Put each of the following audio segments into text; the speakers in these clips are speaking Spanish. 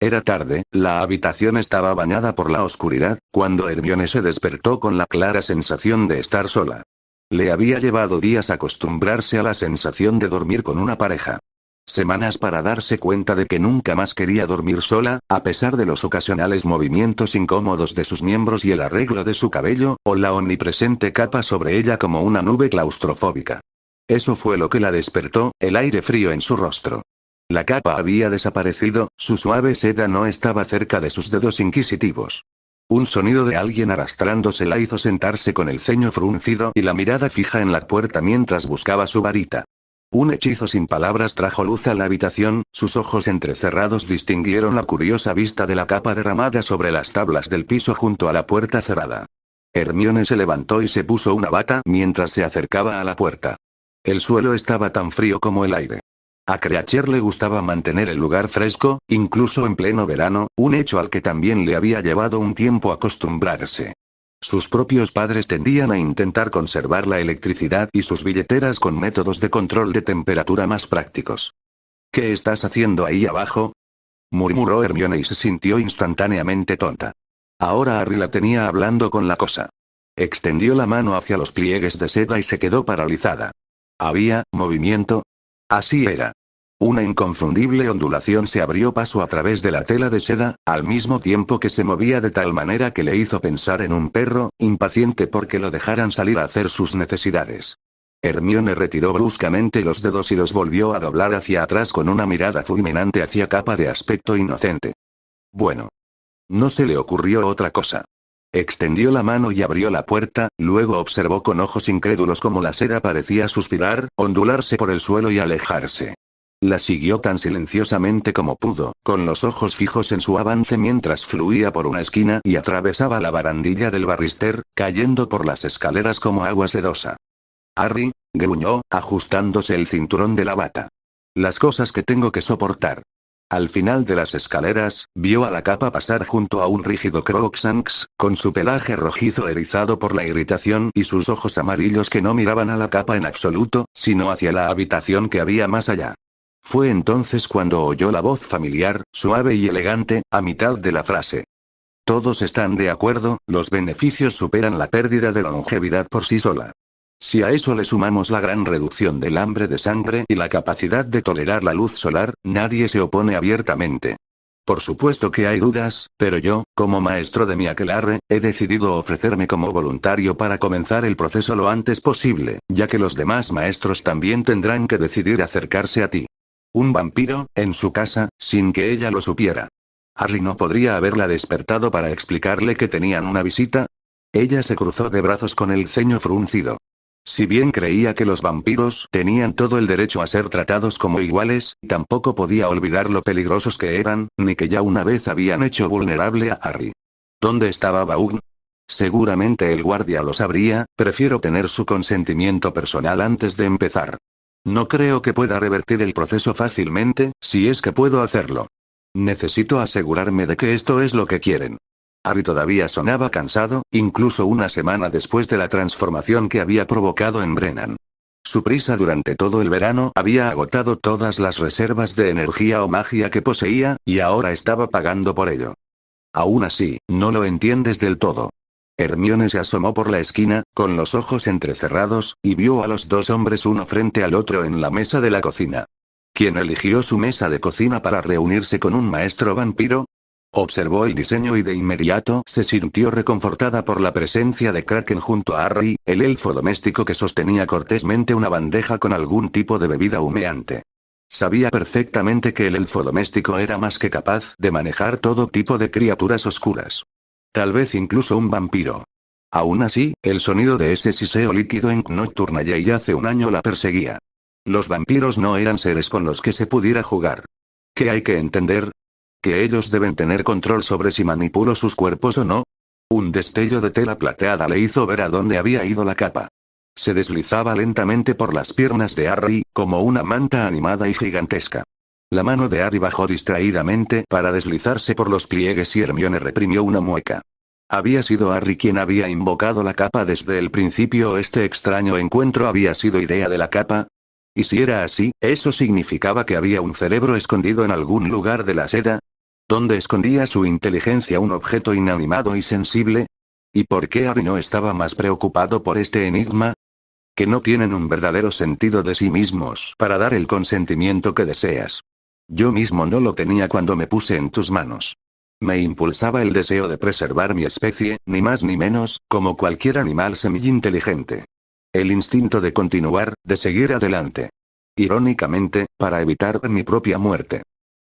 Era tarde, la habitación estaba bañada por la oscuridad, cuando Hermione se despertó con la clara sensación de estar sola. Le había llevado días acostumbrarse a la sensación de dormir con una pareja. Semanas para darse cuenta de que nunca más quería dormir sola, a pesar de los ocasionales movimientos incómodos de sus miembros y el arreglo de su cabello, o la omnipresente capa sobre ella como una nube claustrofóbica. Eso fue lo que la despertó, el aire frío en su rostro. La capa había desaparecido, su suave seda no estaba cerca de sus dedos inquisitivos. Un sonido de alguien arrastrándose la hizo sentarse con el ceño fruncido y la mirada fija en la puerta mientras buscaba su varita. Un hechizo sin palabras trajo luz a la habitación, sus ojos entrecerrados distinguieron la curiosa vista de la capa derramada sobre las tablas del piso junto a la puerta cerrada. Hermione se levantó y se puso una bata mientras se acercaba a la puerta. El suelo estaba tan frío como el aire. A Creacher le gustaba mantener el lugar fresco, incluso en pleno verano, un hecho al que también le había llevado un tiempo acostumbrarse. Sus propios padres tendían a intentar conservar la electricidad y sus billeteras con métodos de control de temperatura más prácticos. ¿Qué estás haciendo ahí abajo?, murmuró Hermione y se sintió instantáneamente tonta. Ahora Harry la tenía hablando con la cosa. Extendió la mano hacia los pliegues de seda y se quedó paralizada. ¿Había movimiento? Así era. Una inconfundible ondulación se abrió paso a través de la tela de seda, al mismo tiempo que se movía de tal manera que le hizo pensar en un perro, impaciente porque lo dejaran salir a hacer sus necesidades. Hermione retiró bruscamente los dedos y los volvió a doblar hacia atrás con una mirada fulminante hacia capa de aspecto inocente. Bueno. No se le ocurrió otra cosa. Extendió la mano y abrió la puerta, luego observó con ojos incrédulos cómo la seda parecía suspirar, ondularse por el suelo y alejarse. La siguió tan silenciosamente como pudo, con los ojos fijos en su avance mientras fluía por una esquina y atravesaba la barandilla del barrister, cayendo por las escaleras como agua sedosa. Harry, gruñó, ajustándose el cinturón de la bata. Las cosas que tengo que soportar. Al final de las escaleras, vio a la capa pasar junto a un rígido Crookshanks, con su pelaje rojizo erizado por la irritación y sus ojos amarillos que no miraban a la capa en absoluto, sino hacia la habitación que había más allá. Fue entonces cuando oyó la voz familiar, suave y elegante, a mitad de la frase. Todos están de acuerdo, los beneficios superan la pérdida de longevidad por sí sola. Si a eso le sumamos la gran reducción del hambre de sangre y la capacidad de tolerar la luz solar, nadie se opone abiertamente. Por supuesto que hay dudas, pero yo, como maestro de mi aquelarre, he decidido ofrecerme como voluntario para comenzar el proceso lo antes posible, ya que los demás maestros también tendrán que decidir acercarse a ti. Un vampiro, en su casa, sin que ella lo supiera. Harry no podría haberla despertado para explicarle que tenían una visita. Ella se cruzó de brazos con el ceño fruncido. Si bien creía que los vampiros tenían todo el derecho a ser tratados como iguales, tampoco podía olvidar lo peligrosos que eran, ni que ya una vez habían hecho vulnerable a Harry. ¿Dónde estaba Vaughn? Seguramente el guardia lo sabría, prefiero tener su consentimiento personal antes de empezar. No creo que pueda revertir el proceso fácilmente, si es que puedo hacerlo. Necesito asegurarme de que esto es lo que quieren. Harry todavía sonaba cansado, incluso una semana después de la transformación que había provocado en Brennan. Su prisa durante todo el verano había agotado todas las reservas de energía o magia que poseía, y ahora estaba pagando por ello. Aún así, no lo entiendes del todo. Hermione se asomó por la esquina, con los ojos entrecerrados, y vio a los dos hombres uno frente al otro en la mesa de la cocina. ¿Quién eligió su mesa de cocina para reunirse con un maestro vampiro? Observó el diseño y de inmediato se sintió reconfortada por la presencia de Kraken junto a Harry, el elfo doméstico que sostenía cortésmente una bandeja con algún tipo de bebida humeante. Sabía perfectamente que el elfo doméstico era más que capaz de manejar todo tipo de criaturas oscuras. Tal vez incluso un vampiro. Aún así, el sonido de ese siseo líquido en Nocturnalle hace un año la perseguía. Los vampiros no eran seres con los que se pudiera jugar. ¿Qué hay que entender? ¿Que ellos deben tener control sobre si manipulo sus cuerpos o no? Un destello de tela plateada le hizo ver a dónde había ido la capa. Se deslizaba lentamente por las piernas de Harry, como una manta animada y gigantesca. La mano de Harry bajó distraídamente para deslizarse por los pliegues y Hermione reprimió una mueca. Había sido Harry quien había invocado la capa desde el principio. ¿Este extraño encuentro había sido idea de la capa? Y si era así, ¿eso significaba que había un cerebro escondido en algún lugar de la seda? ¿Dónde escondía su inteligencia un objeto inanimado y sensible? ¿Y por qué Harry no estaba más preocupado por este enigma? Que no tienen un verdadero sentido de sí mismos para dar el consentimiento que deseas. Yo mismo no lo tenía cuando me puse en tus manos. Me impulsaba el deseo de preservar mi especie, ni más ni menos, como cualquier animal semi-inteligente. El instinto de continuar, de seguir adelante. Irónicamente, para evitar mi propia muerte.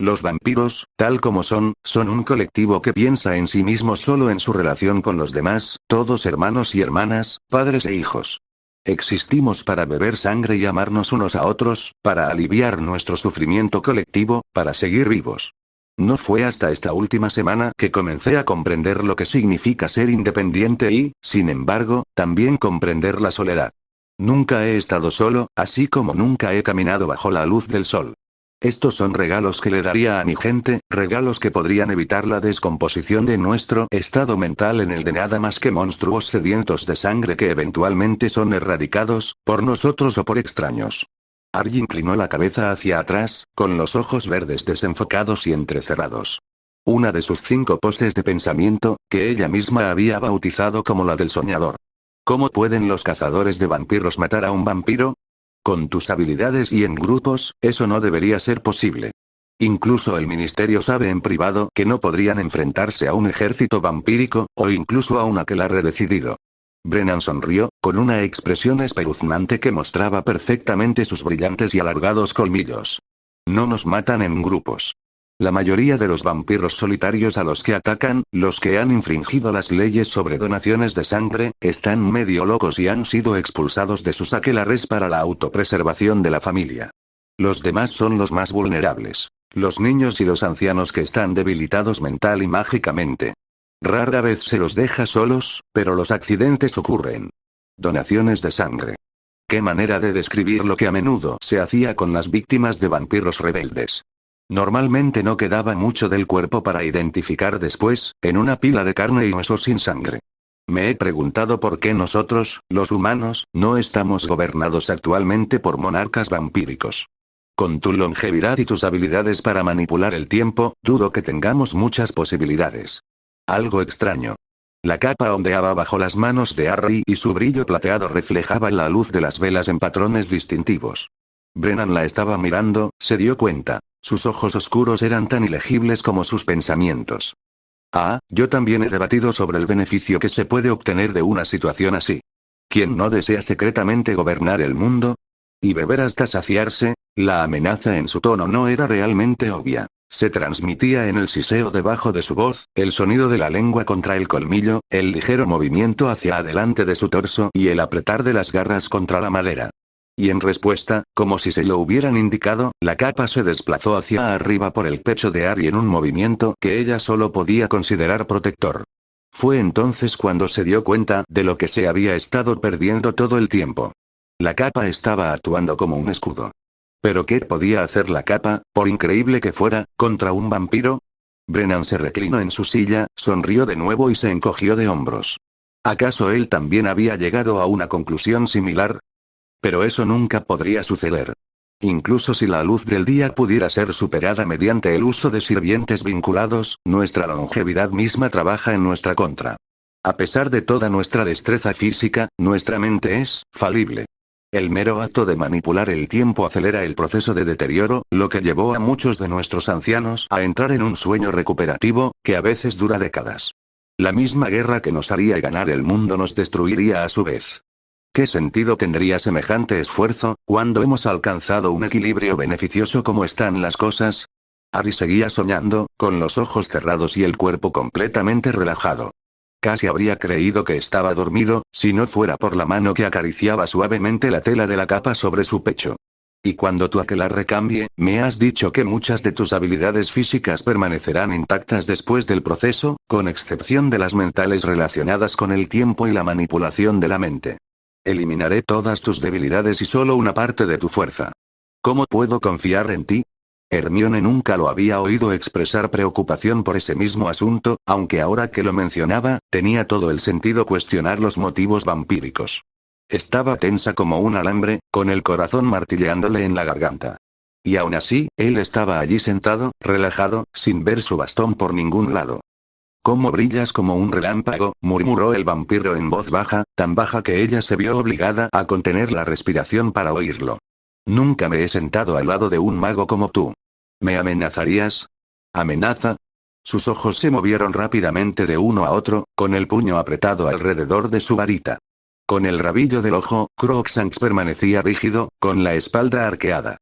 Los vampiros, tal como son un colectivo que piensa en sí mismo solo en su relación con los demás, todos hermanos y hermanas, padres e hijos. Existimos para beber sangre y amarnos unos a otros, para aliviar nuestro sufrimiento colectivo, para seguir vivos. No fue hasta esta última semana que comencé a comprender lo que significa ser independiente y, sin embargo, también comprender la soledad. Nunca he estado solo, así como nunca he caminado bajo la luz del sol. Estos son regalos que le daría a mi gente, regalos que podrían evitar la descomposición de nuestro estado mental en el de nada más que monstruos sedientos de sangre que eventualmente son erradicados, por nosotros o por extraños. Harry inclinó la cabeza hacia atrás, con los ojos verdes desenfocados y entrecerrados. Una de sus 5 poses de pensamiento, que ella misma había bautizado como la del soñador. ¿Cómo pueden los cazadores de vampiros matar a un vampiro? Con tus habilidades y en grupos, eso no debería ser posible. Incluso el ministerio sabe en privado que no podrían enfrentarse a un ejército vampírico, o incluso a un aquelarre decidido. Brennan sonrió, con una expresión espeluznante que mostraba perfectamente sus brillantes y alargados colmillos. No nos matan en grupos. La mayoría de los vampiros solitarios a los que atacan, los que han infringido las leyes sobre donaciones de sangre, están medio locos y han sido expulsados de sus aquelarres para la autopreservación de la familia. Los demás son los más vulnerables. Los niños y los ancianos que están debilitados mental y mágicamente. Rara vez se los deja solos, pero los accidentes ocurren. Donaciones de sangre. Qué manera de describir lo que a menudo se hacía con las víctimas de vampiros rebeldes. Normalmente no quedaba mucho del cuerpo para identificar después, en una pila de carne y huesos sin sangre. Me he preguntado por qué nosotros, los humanos, no estamos gobernados actualmente por monarcas vampíricos. Con tu longevidad y tus habilidades para manipular el tiempo, dudo que tengamos muchas posibilidades. Algo extraño. La capa ondeaba bajo las manos de Harry y su brillo plateado reflejaba la luz de las velas en patrones distintivos. Brennan la estaba mirando, se dio cuenta. Sus ojos oscuros eran tan ilegibles como sus pensamientos. Yo también he debatido sobre el beneficio que se puede obtener de una situación así. ¿Quién no desea secretamente gobernar el mundo? Y beber hasta saciarse. La amenaza en su tono no era realmente obvia. Se transmitía en el siseo debajo de su voz, el sonido de la lengua contra el colmillo, el ligero movimiento hacia adelante de su torso y el apretar de las garras contra la madera. Y en respuesta, como si se lo hubieran indicado, la capa se desplazó hacia arriba por el pecho de Harry en un movimiento que ella solo podía considerar protector. Fue entonces cuando se dio cuenta de lo que se había estado perdiendo todo el tiempo. La capa estaba actuando como un escudo. ¿Pero qué podía hacer la capa, por increíble que fuera, contra un vampiro? Brennan se reclinó en su silla, sonrió de nuevo y se encogió de hombros. ¿Acaso él también había llegado a una conclusión similar? Pero eso nunca podría suceder. Incluso si la luz del día pudiera ser superada mediante el uso de sirvientes vinculados, nuestra longevidad misma trabaja en nuestra contra. A pesar de toda nuestra destreza física, nuestra mente es falible. El mero acto de manipular el tiempo acelera el proceso de deterioro, lo que llevó a muchos de nuestros ancianos a entrar en un sueño recuperativo, que a veces dura décadas. La misma guerra que nos haría ganar el mundo nos destruiría a su vez. ¿Qué sentido tendría semejante esfuerzo, cuando hemos alcanzado un equilibrio beneficioso como están las cosas? Harry seguía soñando, con los ojos cerrados y el cuerpo completamente relajado. Casi habría creído que estaba dormido, si no fuera por la mano que acariciaba suavemente la tela de la capa sobre su pecho. Y cuando tu aquelarre cambie, me has dicho que muchas de tus habilidades físicas permanecerán intactas después del proceso, con excepción de las mentales relacionadas con el tiempo y la manipulación de la mente. Eliminaré todas tus debilidades y solo una parte de tu fuerza. ¿Cómo puedo confiar en ti? Hermione nunca lo había oído expresar preocupación por ese mismo asunto, aunque ahora que lo mencionaba, tenía todo el sentido cuestionar los motivos vampíricos. Estaba tensa como un alambre, con el corazón martilleándole en la garganta. Y aún así, él estaba allí sentado, relajado, sin ver su bastón por ningún lado. «¿Cómo brillas como un relámpago?», murmuró el vampiro en voz baja, tan baja que ella se vio obligada a contener la respiración para oírlo. «Nunca me he sentado al lado de un mago como tú. ¿Me amenazarías?» «¿Amenaza?». Sus ojos se movieron rápidamente de uno a otro, con el puño apretado alrededor de su varita. Con el rabillo del ojo, Crookshanks permanecía rígido, con la espalda arqueada.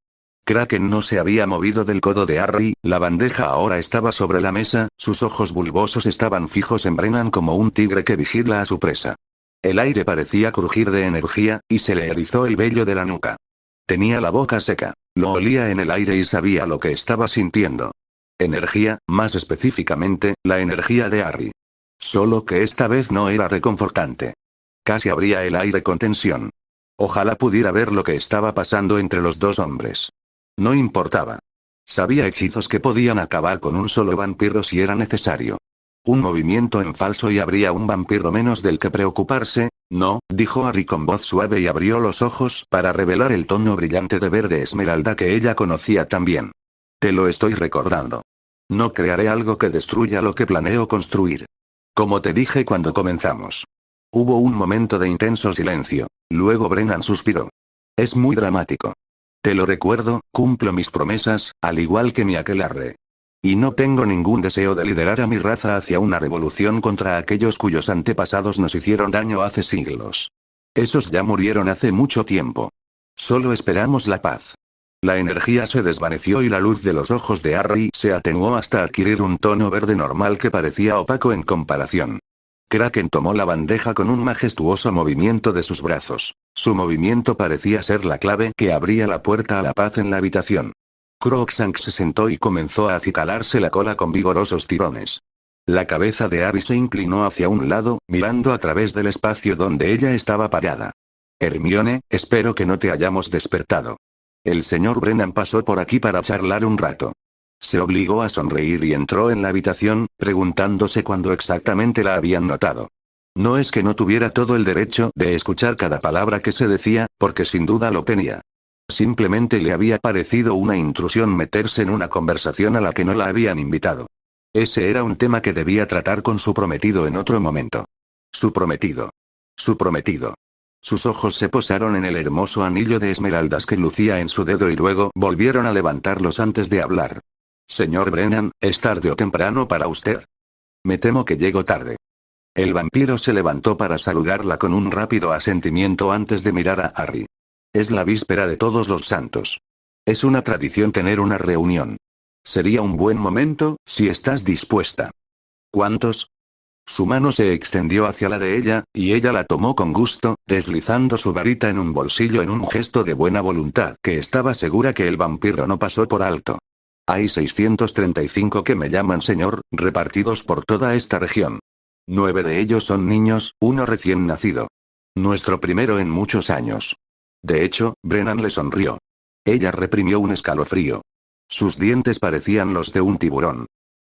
Kraken no se había movido del codo de Harry, la bandeja ahora estaba sobre la mesa, sus ojos bulbosos estaban fijos en Brennan como un tigre que vigila a su presa. El aire parecía crujir de energía, y se le erizó el vello de la nuca. Tenía la boca seca, lo olía en el aire y sabía lo que estaba sintiendo. Energía, más específicamente, la energía de Harry. Solo que esta vez no era reconfortante. Casi abría el aire con tensión. Ojalá pudiera ver lo que estaba pasando entre los dos hombres. No importaba. Sabía hechizos que podían acabar con un solo vampiro si era necesario. Un movimiento en falso y habría un vampiro menos del que preocuparse. «No», dijo Harry con voz suave y abrió los ojos para revelar el tono brillante de verde esmeralda que ella conocía tan bien. «Te lo estoy recordando. No crearé algo que destruya lo que planeo construir. Como te dije cuando comenzamos». Hubo un momento de intenso silencio. Luego Brennan suspiró. «Es muy dramático. Te lo recuerdo, cumplo mis promesas, al igual que mi aquelarre. Y no tengo ningún deseo de liderar a mi raza hacia una revolución contra aquellos cuyos antepasados nos hicieron daño hace siglos. Esos ya murieron hace mucho tiempo. Solo esperamos la paz». La energía se desvaneció y la luz de los ojos de Harry se atenuó hasta adquirir un tono verde normal que parecía opaco en comparación. Kraken tomó la bandeja con un majestuoso movimiento de sus brazos. Su movimiento parecía ser la clave que abría la puerta a la paz en la habitación. Crookshanks se sentó y comenzó a acicalarse la cola con vigorosos tirones. La cabeza de Harry se inclinó hacia un lado, mirando a través del espacio donde ella estaba parada. «Hermione, espero que no te hayamos despertado. El señor Brennan pasó por aquí para charlar un rato». Se obligó a sonreír y entró en la habitación, preguntándose cuándo exactamente la habían notado. No es que no tuviera todo el derecho de escuchar cada palabra que se decía, porque sin duda lo tenía. Simplemente le había parecido una intrusión meterse en una conversación a la que no la habían invitado. Ese era un tema que debía tratar con su prometido en otro momento. Su prometido. Su prometido. Sus ojos se posaron en el hermoso anillo de esmeraldas que lucía en su dedo y luego volvieron a levantarlos antes de hablar. «Señor Brennan, ¿es tarde o temprano para usted?» «Me temo que llego tarde». El vampiro se levantó para saludarla con un rápido asentimiento antes de mirar a Harry. «Es la víspera de Todos los Santos. Es una tradición tener una reunión. Sería un buen momento, si estás dispuesta». «¿Cuántos?». Su mano se extendió hacia la de ella, y ella la tomó con gusto, deslizando su varita en un bolsillo en un gesto de buena voluntad que estaba segura que el vampiro no pasó por alto. «Hay 635 que me llaman señor, repartidos por toda esta región. 9 de ellos son niños, uno recién nacido. Nuestro primero en muchos años». De hecho, Brennan le sonrió. Ella reprimió un escalofrío. Sus dientes parecían los de un tiburón.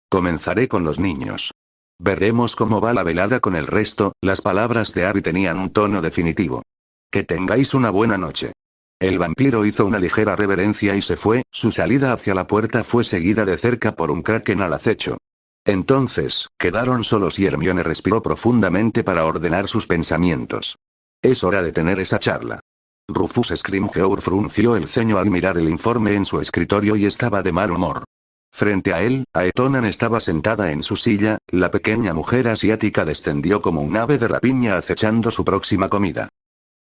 «Comenzaré con los niños. Veremos cómo va la velada con el resto». Las palabras de Harry tenían un tono definitivo. «Que tengáis una buena noche». El vampiro hizo una ligera reverencia y se fue, su salida hacia la puerta fue seguida de cerca por un Kraken al acecho. Entonces, quedaron solos y Hermione respiró profundamente para ordenar sus pensamientos. «Es hora de tener esa charla». Rufus Scrimgeour frunció el ceño al mirar el informe en su escritorio y estaba de mal humor. Frente a él, Aetonan estaba sentada en su silla, la pequeña mujer asiática descendió como un ave de rapiña acechando su próxima comida.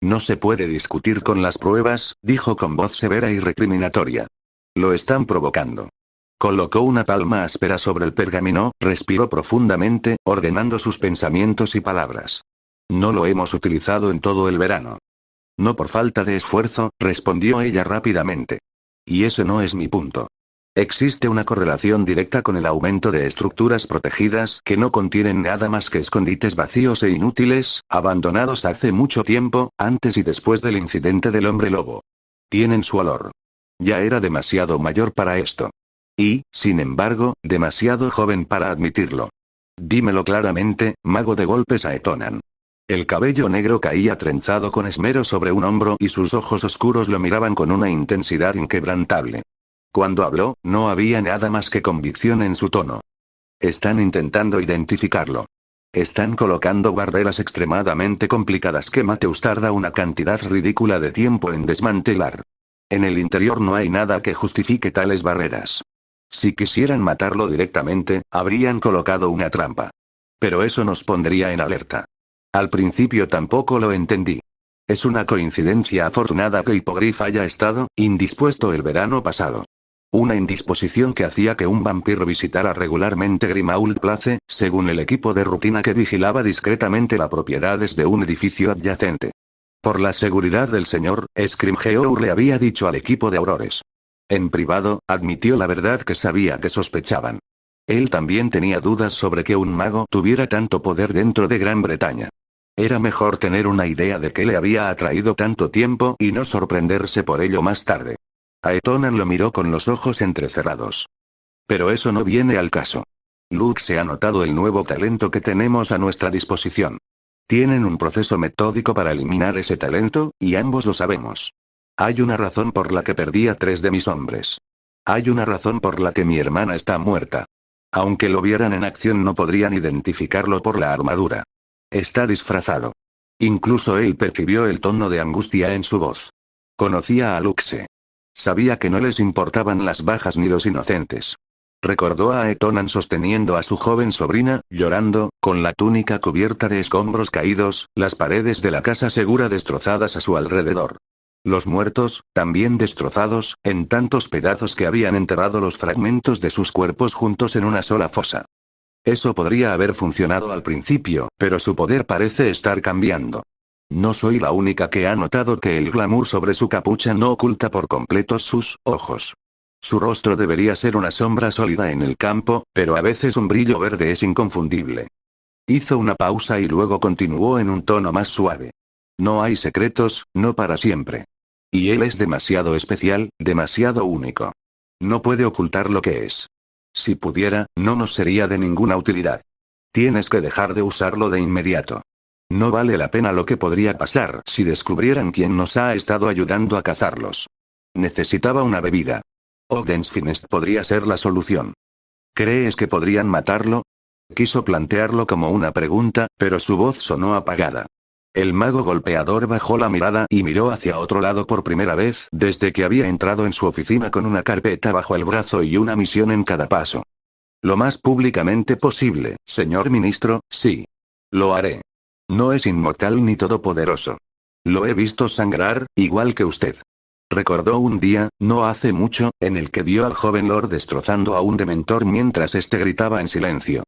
«No se puede discutir con las pruebas», dijo con voz severa y recriminatoria. «Lo están provocando». Colocó una palma áspera sobre el pergamino, respiró profundamente, ordenando sus pensamientos y palabras. «No lo hemos utilizado en todo el verano». «No por falta de esfuerzo», respondió ella rápidamente. «Y ese no es mi punto. Existe una correlación directa con el aumento de estructuras protegidas que no contienen nada más que escondites vacíos e inútiles, abandonados hace mucho tiempo, antes y después del incidente del hombre lobo. Tienen su olor. Ya era demasiado mayor para esto. Y, sin embargo, demasiado joven para admitirlo. Dímelo claramente, mago de golpes Aetonan». El cabello negro caía trenzado con esmero sobre un hombro y sus ojos oscuros lo miraban con una intensidad inquebrantable. Cuando habló, no había nada más que convicción en su tono. Están intentando identificarlo. Están colocando barreras extremadamente complicadas que Mateus tarda una cantidad ridícula de tiempo en desmantelar. En el interior no hay nada que justifique tales barreras. Si quisieran matarlo directamente, habrían colocado una trampa. Pero eso nos pondría en alerta. Al principio tampoco lo entendí. Es una coincidencia afortunada que Hippogriff haya estado indispuesto el verano pasado. Una indisposición que hacía que un vampiro visitara regularmente Grimmauld Place, según el equipo de rutina que vigilaba discretamente la propiedad desde un edificio adyacente. Por la seguridad del señor, Scrimgeour le había dicho al equipo de Aurores. En privado, admitió la verdad que sabía que sospechaban. Él también tenía dudas sobre que un mago tuviera tanto poder dentro de Gran Bretaña. Era mejor tener una idea de qué le había atraído tanto tiempo y no sorprenderse por ello más tarde. Aetonan lo miró con los ojos entrecerrados. Pero eso no viene al caso. Luke se ha notado el nuevo talento que tenemos a nuestra disposición. Tienen un proceso metódico para eliminar ese talento, y ambos lo sabemos. Hay una razón por la que perdí a 3 de mis hombres. Hay una razón por la que mi hermana está muerta. Aunque lo vieran en acción no podrían identificarlo por la armadura. Está disfrazado. Incluso él percibió el tono de angustia en su voz. Conocía a Luxe. Sabía que no les importaban las bajas ni los inocentes. Recordó a Aetonan sosteniendo a su joven sobrina, llorando, con la túnica cubierta de escombros caídos, las paredes de la casa segura destrozadas a su alrededor. Los muertos, también destrozados, en tantos pedazos que habían enterrado los fragmentos de sus cuerpos juntos en una sola fosa. Eso podría haber funcionado al principio, pero su poder parece estar cambiando. No soy la única que ha notado que el glamour sobre su capucha no oculta por completo sus ojos. Su rostro debería ser una sombra sólida en el campo, pero a veces un brillo verde es inconfundible. Hizo una pausa y luego continuó en un tono más suave. No hay secretos, no para siempre. Y él es demasiado especial, demasiado único. No puede ocultar lo que es. Si pudiera, no nos sería de ninguna utilidad. Tienes que dejar de usarlo de inmediato. No vale la pena lo que podría pasar si descubrieran quién nos ha estado ayudando a cazarlos. Necesitaba una bebida. Ogdensfinest podría ser la solución. ¿Crees que podrían matarlo? Quiso plantearlo como una pregunta, pero su voz sonó apagada. El mago golpeador bajó la mirada y miró hacia otro lado por primera vez desde que había entrado en su oficina con una carpeta bajo el brazo y una misión en cada paso. Lo más públicamente posible, señor ministro, sí. Lo haré. No es inmortal ni todopoderoso. Lo he visto sangrar, igual que usted. Recordó un día, no hace mucho, en el que vio al joven Lord destrozando a un dementor mientras éste gritaba en silencio.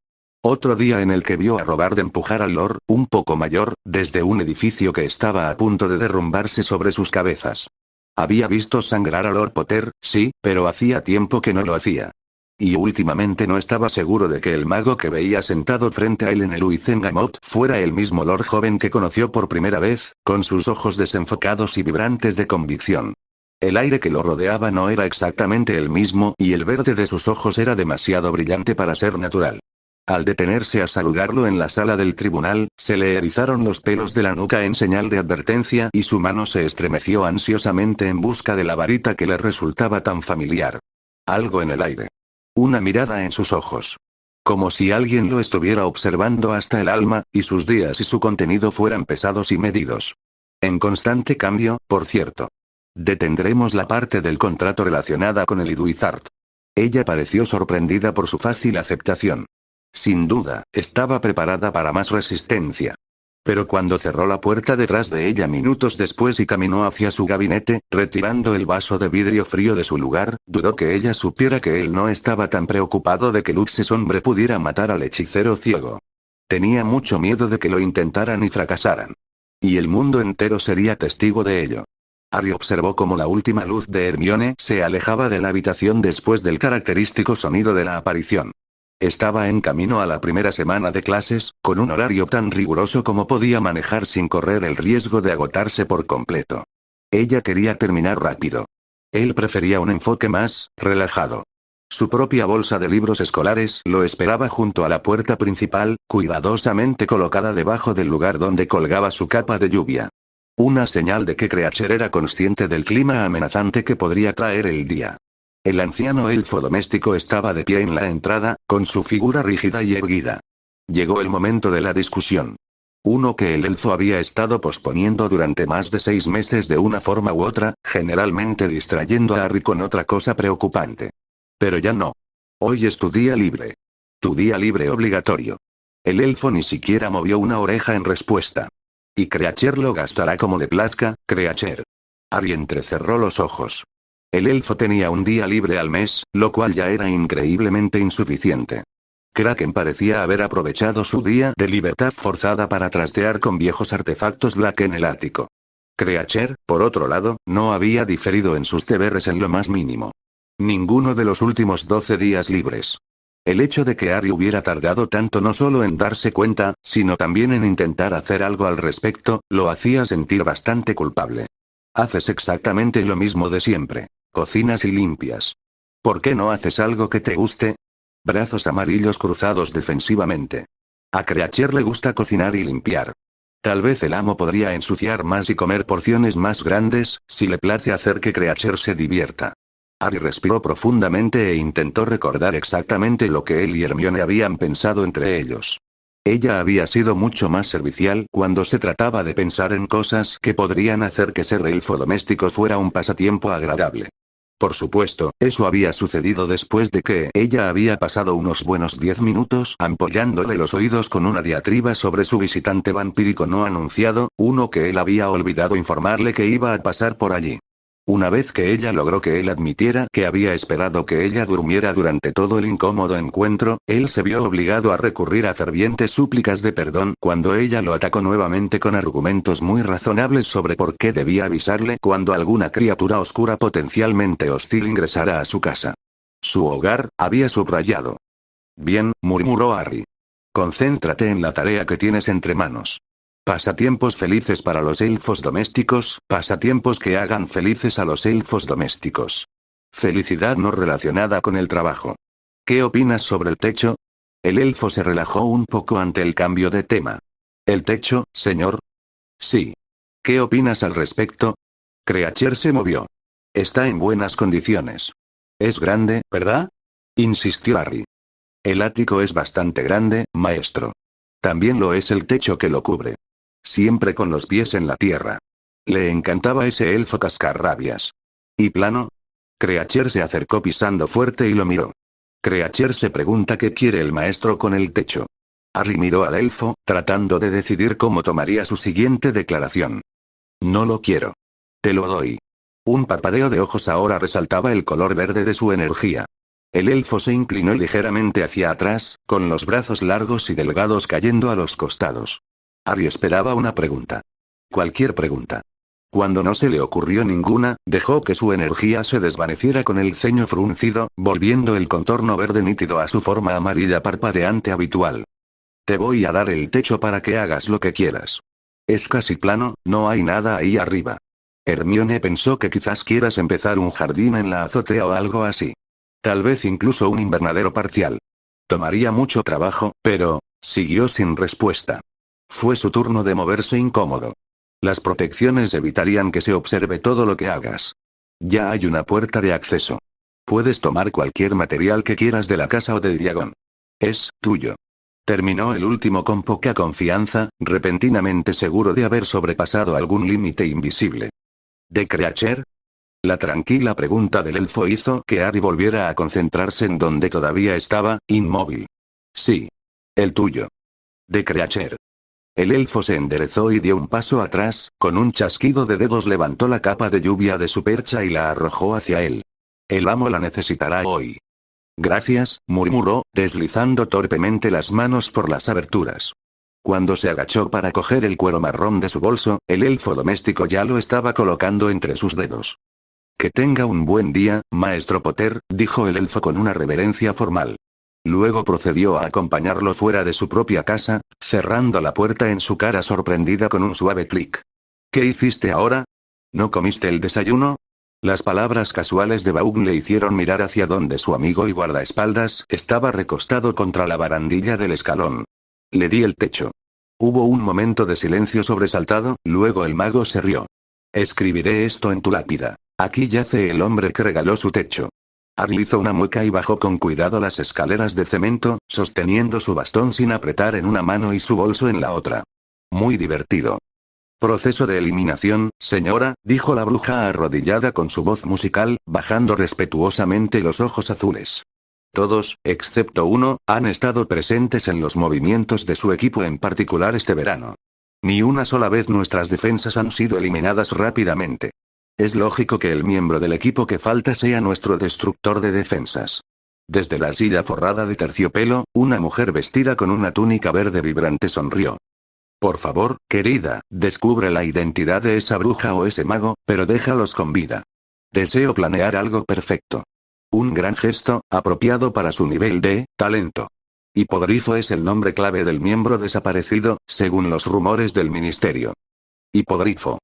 Otro día en el que vio a Robard empujar al Lord, un poco mayor, desde un edificio que estaba a punto de derrumbarse sobre sus cabezas. Había visto sangrar a Lord Potter, sí, pero hacía tiempo que no lo hacía. Y últimamente no estaba seguro de que el mago que veía sentado frente a él en el Uizengamot fuera el mismo Lord joven que conoció por primera vez, con sus ojos desenfocados y vibrantes de convicción. El aire que lo rodeaba no era exactamente el mismo y el verde de sus ojos era demasiado brillante para ser natural. Al detenerse a saludarlo en la sala del tribunal, se le erizaron los pelos de la nuca en señal de advertencia y su mano se estremeció ansiosamente en busca de la varita que le resultaba tan familiar. Algo en el aire. Una mirada en sus ojos. Como si alguien lo estuviera observando hasta el alma, y sus días y su contenido fueran pesados y medidos. En constante cambio, por cierto. Detendremos la parte del contrato relacionada con el Iduizart. Ella pareció sorprendida por su fácil aceptación. Sin duda, estaba preparada para más resistencia. Pero cuando cerró la puerta detrás de ella minutos después y caminó hacia su gabinete, retirando el vaso de vidrio frío de su lugar, dudó que ella supiera que él no estaba tan preocupado de que Luxes hombre pudiera matar al hechicero ciego. Tenía mucho miedo de que lo intentaran y fracasaran. Y el mundo entero sería testigo de ello. Harry observó cómo la última luz de Hermione se alejaba de la habitación después del característico sonido de la aparición. Estaba en camino a la primera semana de clases, con un horario tan riguroso como podía manejar sin correr el riesgo de agotarse por completo. Ella quería terminar rápido. Él prefería un enfoque más relajado. Su propia bolsa de libros escolares lo esperaba junto a la puerta principal, cuidadosamente colocada debajo del lugar donde colgaba su capa de lluvia. Una señal de que Creacher era consciente del clima amenazante que podría traer el día. El anciano elfo doméstico estaba de pie en la entrada, con su figura rígida y erguida. Llegó el momento de la discusión. Uno que el elfo había estado posponiendo durante más de 6 meses de una forma u otra, generalmente distrayendo a Harry con otra cosa preocupante. Pero ya no. Hoy es tu día libre. Tu día libre obligatorio. El elfo ni siquiera movió una oreja en respuesta. Y Creacher lo gastará como le plazca, Creacher. Harry entrecerró los ojos. El elfo tenía un día libre al mes, lo cual ya era increíblemente insuficiente. Kraken parecía haber aprovechado su día de libertad forzada para trastear con viejos artefactos Black en el ático. Creacher, por otro lado, no había diferido en sus deberes en lo más mínimo. Ninguno de los últimos 12 días libres. El hecho de que Harry hubiera tardado tanto no solo en darse cuenta, sino también en intentar hacer algo al respecto, lo hacía sentir bastante culpable. Haces exactamente lo mismo de siempre. Cocinas y limpias. ¿Por qué no haces algo que te guste? Brazos amarillos cruzados defensivamente. A Creacher le gusta cocinar y limpiar. Tal vez el amo podría ensuciar más y comer porciones más grandes, si le place hacer que Creacher se divierta. Harry respiró profundamente e intentó recordar exactamente lo que él y Hermione habían pensado entre ellos. Ella había sido mucho más servicial cuando se trataba de pensar en cosas que podrían hacer que ser elfo doméstico fuera un pasatiempo agradable. Por supuesto, eso había sucedido después de que ella había pasado unos buenos 10 minutos ampollándole los oídos con una diatriba sobre su visitante vampírico no anunciado, uno que él había olvidado informarle que iba a pasar por allí. Una vez que ella logró que él admitiera que había esperado que ella durmiera durante todo el incómodo encuentro, él se vio obligado a recurrir a fervientes súplicas de perdón cuando ella lo atacó nuevamente con argumentos muy razonables sobre por qué debía avisarle cuando alguna criatura oscura potencialmente hostil ingresara a su casa. Su hogar, había subrayado. Bien, murmuró Harry. Concéntrate en la tarea que tienes entre manos. Pasatiempos felices para los elfos domésticos, pasatiempos que hagan felices a los elfos domésticos. Felicidad no relacionada con el trabajo. ¿Qué opinas sobre el techo? El elfo se relajó un poco ante el cambio de tema. ¿El techo, señor? Sí. ¿Qué opinas al respecto? Creacher se movió. Está en buenas condiciones. Es grande, ¿verdad? Insistió Harry. El ático es bastante grande, maestro. También lo es el techo que lo cubre. Siempre con los pies en la tierra. Le encantaba ese elfo cascarrabias. ¿Y plano? Creacher se acercó pisando fuerte y lo miró. Creacher se pregunta qué quiere el maestro con el techo. Harry miró al elfo, tratando de decidir cómo tomaría su siguiente declaración. No lo quiero. Te lo doy. Un parpadeo de ojos ahora resaltaba el color verde de su energía. El elfo se inclinó ligeramente hacia atrás, con los brazos largos y delgados cayendo a los costados. Harry esperaba una pregunta. Cualquier pregunta. Cuando no se le ocurrió ninguna, dejó que su energía se desvaneciera con el ceño fruncido, volviendo el contorno verde nítido a su forma amarilla parpadeante habitual. Te voy a dar el techo para que hagas lo que quieras. Es casi plano, no hay nada ahí arriba. Hermione pensó que quizás quieras empezar un jardín en la azotea o algo así. Tal vez incluso un invernadero parcial. Tomaría mucho trabajo, pero, siguió sin respuesta. Fue su turno de moverse incómodo. Las protecciones evitarían que se observe todo lo que hagas. Ya hay una puerta de acceso. Puedes tomar cualquier material que quieras de la casa o del diagon. Es tuyo. Terminó el último con poca confianza, repentinamente seguro de haber sobrepasado algún límite invisible. ¿De Creacher? La tranquila pregunta del elfo hizo que Harry volviera a concentrarse en donde todavía estaba, inmóvil. Sí. El tuyo. De Creacher. El elfo se enderezó y dio un paso atrás, con un chasquido de dedos levantó la capa de lluvia de su percha y la arrojó hacia él. El amo la necesitará hoy. Gracias, murmuró, deslizando torpemente las manos por las aberturas. Cuando se agachó para coger el cuero marrón de su bolso, el elfo doméstico ya lo estaba colocando entre sus dedos. Que tenga un buen día, maestro Potter, dijo el elfo con una reverencia formal. Luego procedió a acompañarlo fuera de su propia casa, cerrando la puerta en su cara sorprendida con un suave clic. ¿Qué hiciste ahora? ¿No comiste el desayuno? Las palabras casuales de Baum le hicieron mirar hacia donde su amigo y guardaespaldas estaba recostado contra la barandilla del escalón. Le di el techo. Hubo un momento de silencio sobresaltado, luego el mago se rió. Escribiré esto en tu lápida. Aquí yace el hombre que regaló su techo. Harry hizo una mueca y bajó con cuidado las escaleras de cemento, sosteniendo su bastón sin apretar en una mano y su bolso en la otra. Muy divertido. Proceso de eliminación, señora, dijo la bruja arrodillada con su voz musical, bajando respetuosamente los ojos azules. Todos, excepto uno, han estado presentes en los movimientos de su equipo en particular este verano. Ni una sola vez nuestras defensas han sido eliminadas rápidamente. Es lógico que el miembro del equipo que falta sea nuestro destructor de defensas. Desde la silla forrada de terciopelo, una mujer vestida con una túnica verde vibrante sonrió. Por favor, querida, descubre la identidad de esa bruja o ese mago, pero déjalos con vida. Deseo planear algo perfecto. Un gran gesto, apropiado para su nivel de talento. Hipogrifo es el nombre clave del miembro desaparecido, según los rumores del ministerio. Hipogrifo.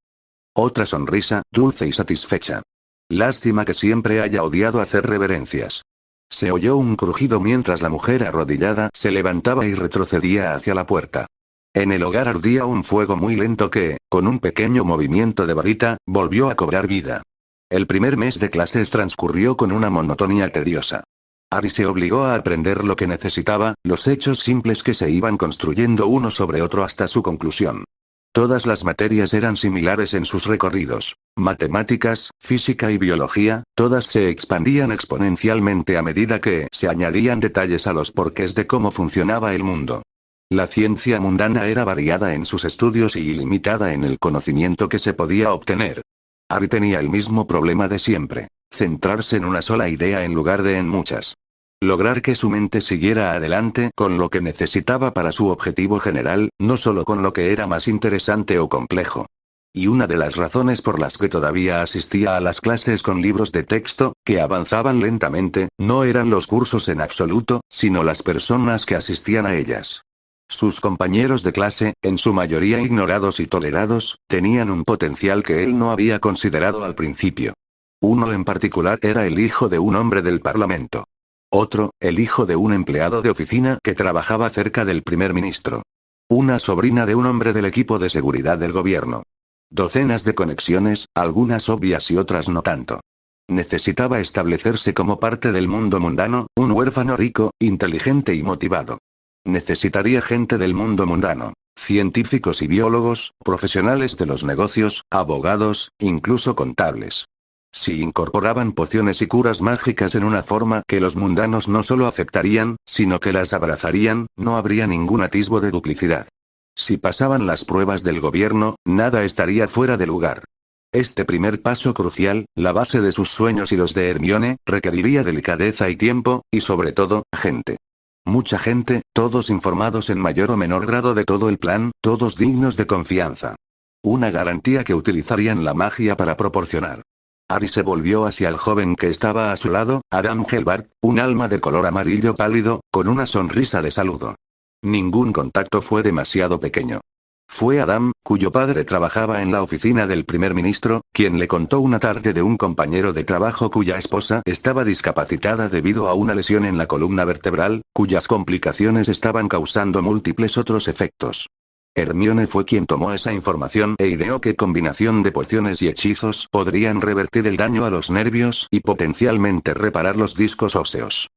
Otra sonrisa, dulce y satisfecha. Lástima que siempre haya odiado hacer reverencias. Se oyó un crujido mientras la mujer arrodillada se levantaba y retrocedía hacia la puerta. En el hogar ardía un fuego muy lento que, con un pequeño movimiento de varita, volvió a cobrar vida. El primer mes de clases transcurrió con una monotonía tediosa. Harry se obligó a aprender lo que necesitaba, los hechos simples que se iban construyendo uno sobre otro hasta su conclusión. Todas las materias eran similares en sus recorridos. Matemáticas, física y biología, todas se expandían exponencialmente a medida que se añadían detalles a los porqués de cómo funcionaba el mundo. La ciencia mundana era variada en sus estudios y ilimitada en el conocimiento que se podía obtener. Harry tenía el mismo problema de siempre: centrarse en una sola idea en lugar de en muchas. Lograr que su mente siguiera adelante con lo que necesitaba para su objetivo general, no solo con lo que era más interesante o complejo. Y una de las razones por las que todavía asistía a las clases con libros de texto, que avanzaban lentamente, no eran los cursos en absoluto, sino las personas que asistían a ellas. Sus compañeros de clase, en su mayoría ignorados y tolerados, tenían un potencial que él no había considerado al principio. Uno en particular era el hijo de un hombre del Parlamento. Otro, el hijo de un empleado de oficina que trabajaba cerca del primer ministro. Una sobrina de un hombre del equipo de seguridad del gobierno. Docenas de conexiones, algunas obvias y otras no tanto. Necesitaba establecerse como parte del mundo mundano, un huérfano rico, inteligente y motivado. Necesitaría gente del mundo mundano. Científicos y biólogos, profesionales de los negocios, abogados, incluso contables. Si incorporaban pociones y curas mágicas en una forma que los mundanos no solo aceptarían, sino que las abrazarían, no habría ningún atisbo de duplicidad. Si pasaban las pruebas del gobierno, nada estaría fuera de lugar. Este primer paso crucial, la base de sus sueños y los de Hermione, requeriría delicadeza y tiempo, y sobre todo, gente. Mucha gente, todos informados en mayor o menor grado de todo el plan, todos dignos de confianza. Una garantía que utilizarían la magia para proporcionar. Harry se volvió hacia el joven que estaba a su lado, Adam Hellbart, un alma de color amarillo pálido, con una sonrisa de saludo. Ningún contacto fue demasiado pequeño. Fue Adam, cuyo padre trabajaba en la oficina del primer ministro, quien le contó una tarde de un compañero de trabajo cuya esposa estaba discapacitada debido a una lesión en la columna vertebral, cuyas complicaciones estaban causando múltiples otros efectos. Hermione fue quien tomó esa información e ideó qué combinación de pociones y hechizos podrían revertir el daño a los nervios y potencialmente reparar los discos óseos.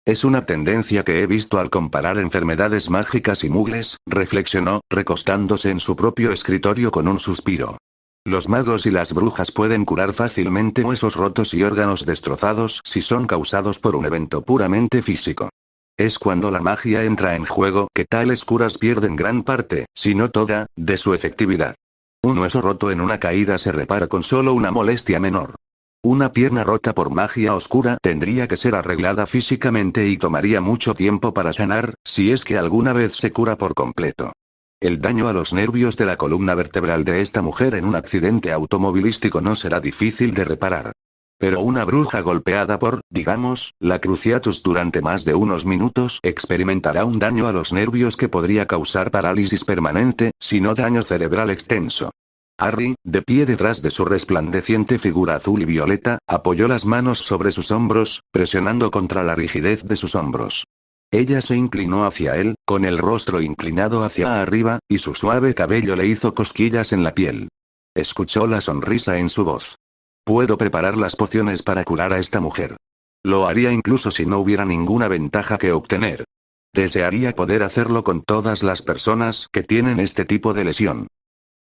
Es una tendencia que he visto al comparar enfermedades mágicas y mugles, reflexionó, recostándose en su propio escritorio con un suspiro. Los magos y las brujas pueden curar fácilmente huesos rotos y órganos destrozados si son causados por un evento puramente físico. Es cuando la magia entra en juego que tales curas pierden gran parte, si no toda, de su efectividad. Un hueso roto en una caída se repara con solo una molestia menor. Una pierna rota por magia oscura tendría que ser arreglada físicamente y tomaría mucho tiempo para sanar, si es que alguna vez se cura por completo. El daño a los nervios de la columna vertebral de esta mujer en un accidente automovilístico no será difícil de reparar. Pero una bruja golpeada por, digamos, la Cruciatus durante más de unos minutos experimentará un daño a los nervios que podría causar parálisis permanente, si no daño cerebral extenso. Harry, de pie detrás de su resplandeciente figura azul y violeta, apoyó las manos sobre sus hombros, presionando contra la rigidez de sus hombros. Ella se inclinó hacia él, con el rostro inclinado hacia arriba, y su suave cabello le hizo cosquillas en la piel. Escuchó la sonrisa en su voz. Puedo preparar las pociones para curar a esta mujer. Lo haría incluso si no hubiera ninguna ventaja que obtener. Desearía poder hacerlo con todas las personas que tienen este tipo de lesión.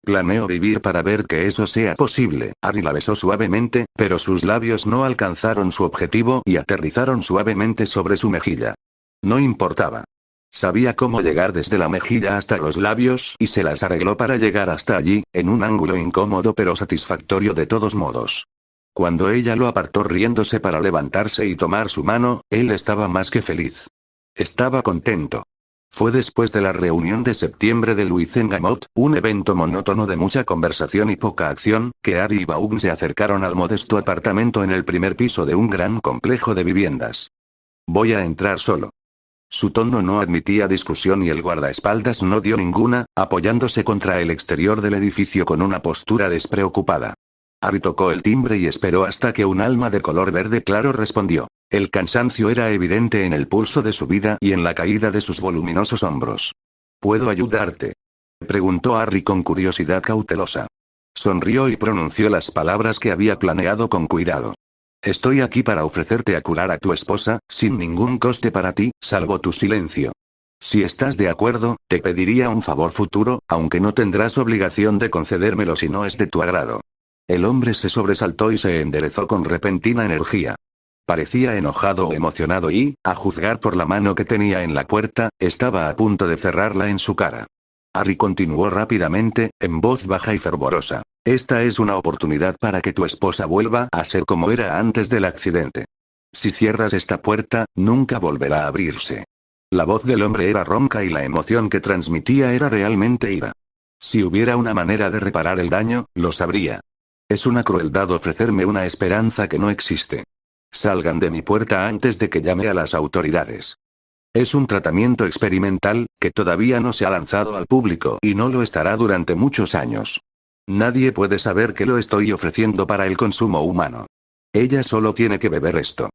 Planeo vivir para ver que eso sea posible. Harry la besó suavemente, pero sus labios no alcanzaron su objetivo y aterrizaron suavemente sobre su mejilla. No importaba. Sabía cómo llegar desde la mejilla hasta los labios y se las arregló para llegar hasta allí, en un ángulo incómodo pero satisfactorio de todos modos. Cuando ella lo apartó riéndose para levantarse y tomar su mano, él estaba más que feliz. Estaba contento. Fue después de la reunión de septiembre de Luizengamot, un evento monótono de mucha conversación y poca acción, que Harry y Vaughn se acercaron al modesto apartamento en el primer piso de un gran complejo de viviendas. Voy a entrar solo. Su tono no admitía discusión y el guardaespaldas no dio ninguna, apoyándose contra el exterior del edificio con una postura despreocupada. Harry tocó el timbre y esperó hasta que un alma de color verde claro respondió. El cansancio era evidente en el pulso de su vida y en la caída de sus voluminosos hombros. ¿Puedo ayudarte?, preguntó Harry con curiosidad cautelosa. Sonrió y pronunció las palabras que había planeado con cuidado. Estoy aquí para ofrecerte a curar a tu esposa, sin ningún coste para ti, salvo tu silencio. Si estás de acuerdo, te pediría un favor futuro, aunque no tendrás obligación de concedérmelo si no es de tu agrado. El hombre se sobresaltó y se enderezó con repentina energía. Parecía enojado o emocionado y, a juzgar por la mano que tenía en la puerta, estaba a punto de cerrarla en su cara. Harry continuó rápidamente, en voz baja y fervorosa. Esta es una oportunidad para que tu esposa vuelva a ser como era antes del accidente. Si cierras esta puerta, nunca volverá a abrirse. La voz del hombre era ronca y la emoción que transmitía era realmente ira. Si hubiera una manera de reparar el daño, lo sabría. Es una crueldad ofrecerme una esperanza que no existe. Salgan de mi puerta antes de que llame a las autoridades. Es un tratamiento experimental, que todavía no se ha lanzado al público y no lo estará durante muchos años. Nadie puede saber que lo estoy ofreciendo para el consumo humano. Ella solo tiene que beber esto.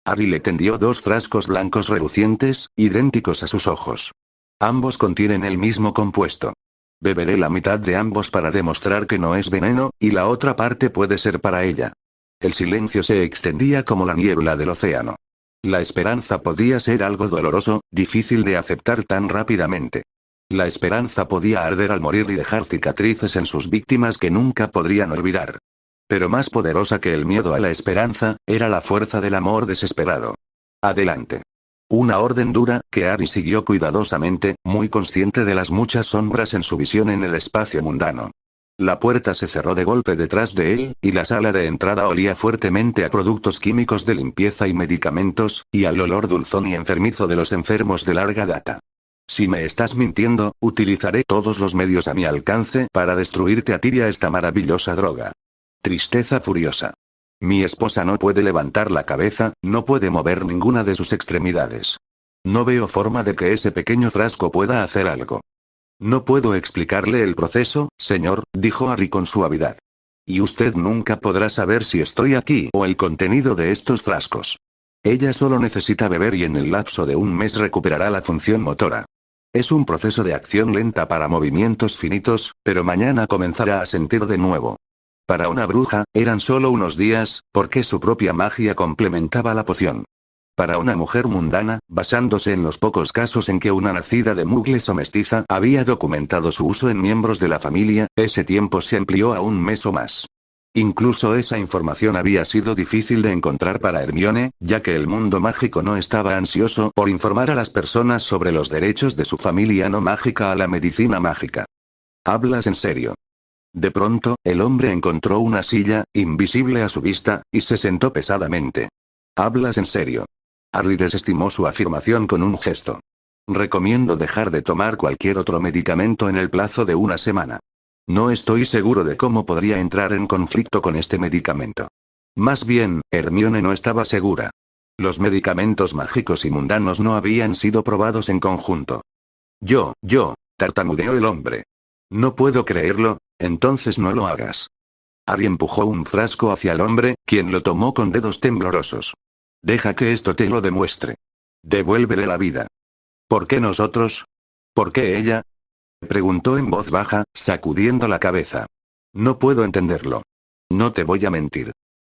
Harry le tendió 2 frascos blancos relucientes, idénticos a sus ojos. Ambos contienen el mismo compuesto. Beberé la mitad de ambos para demostrar que no es veneno, y la otra parte puede ser para ella. El silencio se extendía como la niebla del océano. La esperanza podía ser algo doloroso, difícil de aceptar tan rápidamente. La esperanza podía arder al morir y dejar cicatrices en sus víctimas que nunca podrían olvidar. Pero más poderosa que el miedo a la esperanza, era la fuerza del amor desesperado. Adelante. Una orden dura, que Harry siguió cuidadosamente, muy consciente de las muchas sombras en su visión en el espacio mundano. La puerta se cerró de golpe detrás de él, y la sala de entrada olía fuertemente a productos químicos de limpieza y medicamentos, y al olor dulzón y enfermizo de los enfermos de larga data. Si me estás mintiendo, utilizaré todos los medios a mi alcance para destruirte a ti y a esta maravillosa droga. Tristeza furiosa. Mi esposa no puede levantar la cabeza, no puede mover ninguna de sus extremidades. No veo forma de que ese pequeño frasco pueda hacer algo. No puedo explicarle el proceso, señor, dijo Harry con suavidad. Y usted nunca podrá saber si estoy aquí o el contenido de estos frascos. Ella solo necesita beber y en el lapso de un mes recuperará la función motora. Es un proceso de acción lenta para movimientos finitos, pero mañana comenzará a sentir de nuevo. Para una bruja, eran solo unos días, porque su propia magia complementaba la poción. Para una mujer mundana, basándose en los pocos casos en que una nacida de mugles o mestiza había documentado su uso en miembros de la familia, ese tiempo se amplió a un mes o más. Incluso esa información había sido difícil de encontrar para Hermione, ya que el mundo mágico no estaba ansioso por informar a las personas sobre los derechos de su familia no mágica a la medicina mágica. ¿Hablas en serio? De pronto, el hombre encontró una silla, invisible a su vista, y se sentó pesadamente. ¿Hablas en serio? Harry desestimó su afirmación con un gesto. Recomiendo dejar de tomar cualquier otro medicamento en el plazo de una semana. No estoy seguro de cómo podría entrar en conflicto con este medicamento. Más bien, Hermione no estaba segura. Los medicamentos mágicos y mundanos no habían sido probados en conjunto. Tartamudeó el hombre. No puedo creerlo, entonces no lo hagas. Harry empujó un frasco hacia el hombre, quien lo tomó con dedos temblorosos. Deja que esto te lo demuestre. Devuélvele la vida. ¿Por qué nosotros? ¿Por qué ella? Preguntó en voz baja, sacudiendo la cabeza. No puedo entenderlo. No te voy a mentir.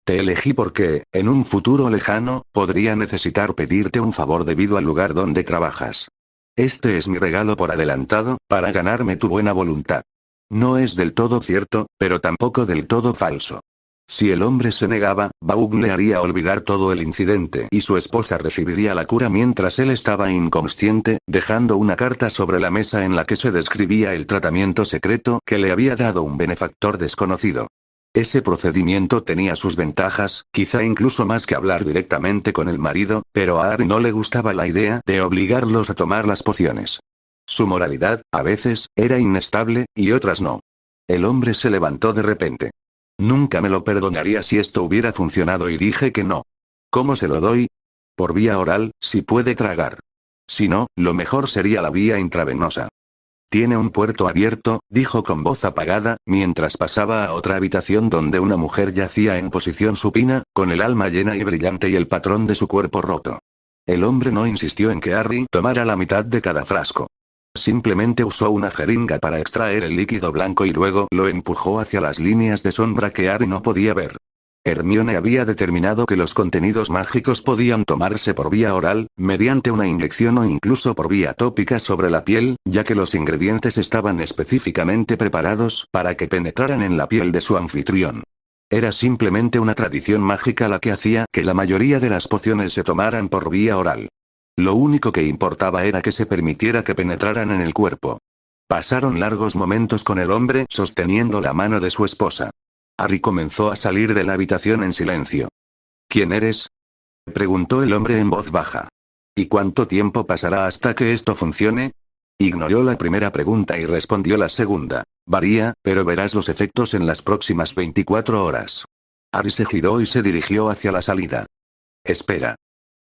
Te elegí porque, en un futuro lejano, podría necesitar pedirte un favor debido al lugar donde trabajas. Este es mi regalo por adelantado, para ganarme tu buena voluntad. No es del todo cierto, pero tampoco del todo falso. Si el hombre se negaba, Vaughn le haría olvidar todo el incidente y su esposa recibiría la cura mientras él estaba inconsciente, dejando una carta sobre la mesa en la que se describía el tratamiento secreto que le había dado un benefactor desconocido. Ese procedimiento tenía sus ventajas, quizá incluso más que hablar directamente con el marido, pero a Harry no le gustaba la idea de obligarlos a tomar las pociones. Su moralidad, a veces, era inestable, y otras no. El hombre se levantó de repente. Nunca me lo perdonaría si esto hubiera funcionado y dije que no. ¿Cómo se lo doy? Por vía oral, si puede tragar. Si no, lo mejor sería la vía intravenosa. Tiene un puerto abierto, dijo con voz apagada, mientras pasaba a otra habitación donde una mujer yacía en posición supina, con el alma llena y brillante y el patrón de su cuerpo roto. El hombre no insistió en que Harry tomara la mitad de cada frasco. Simplemente usó una jeringa para extraer el líquido blanco y luego lo empujó hacia las líneas de sombra que Harry no podía ver. Hermione había determinado que los contenidos mágicos podían tomarse por vía oral, mediante una inyección o incluso por vía tópica sobre la piel, ya que los ingredientes estaban específicamente preparados para que penetraran en la piel de su anfitrión. Era simplemente una tradición mágica la que hacía que la mayoría de las pociones se tomaran por vía oral. Lo único que importaba era que se permitiera que penetraran en el cuerpo. Pasaron largos momentos con el hombre sosteniendo la mano de su esposa. Harry comenzó a salir de la habitación en silencio. ¿Quién eres?, preguntó el hombre en voz baja. ¿Y cuánto tiempo pasará hasta que esto funcione? Ignoró la primera pregunta y respondió la segunda. Varía, pero verás los efectos en las próximas 24 horas. Harry se giró y se dirigió hacia la salida. Espera.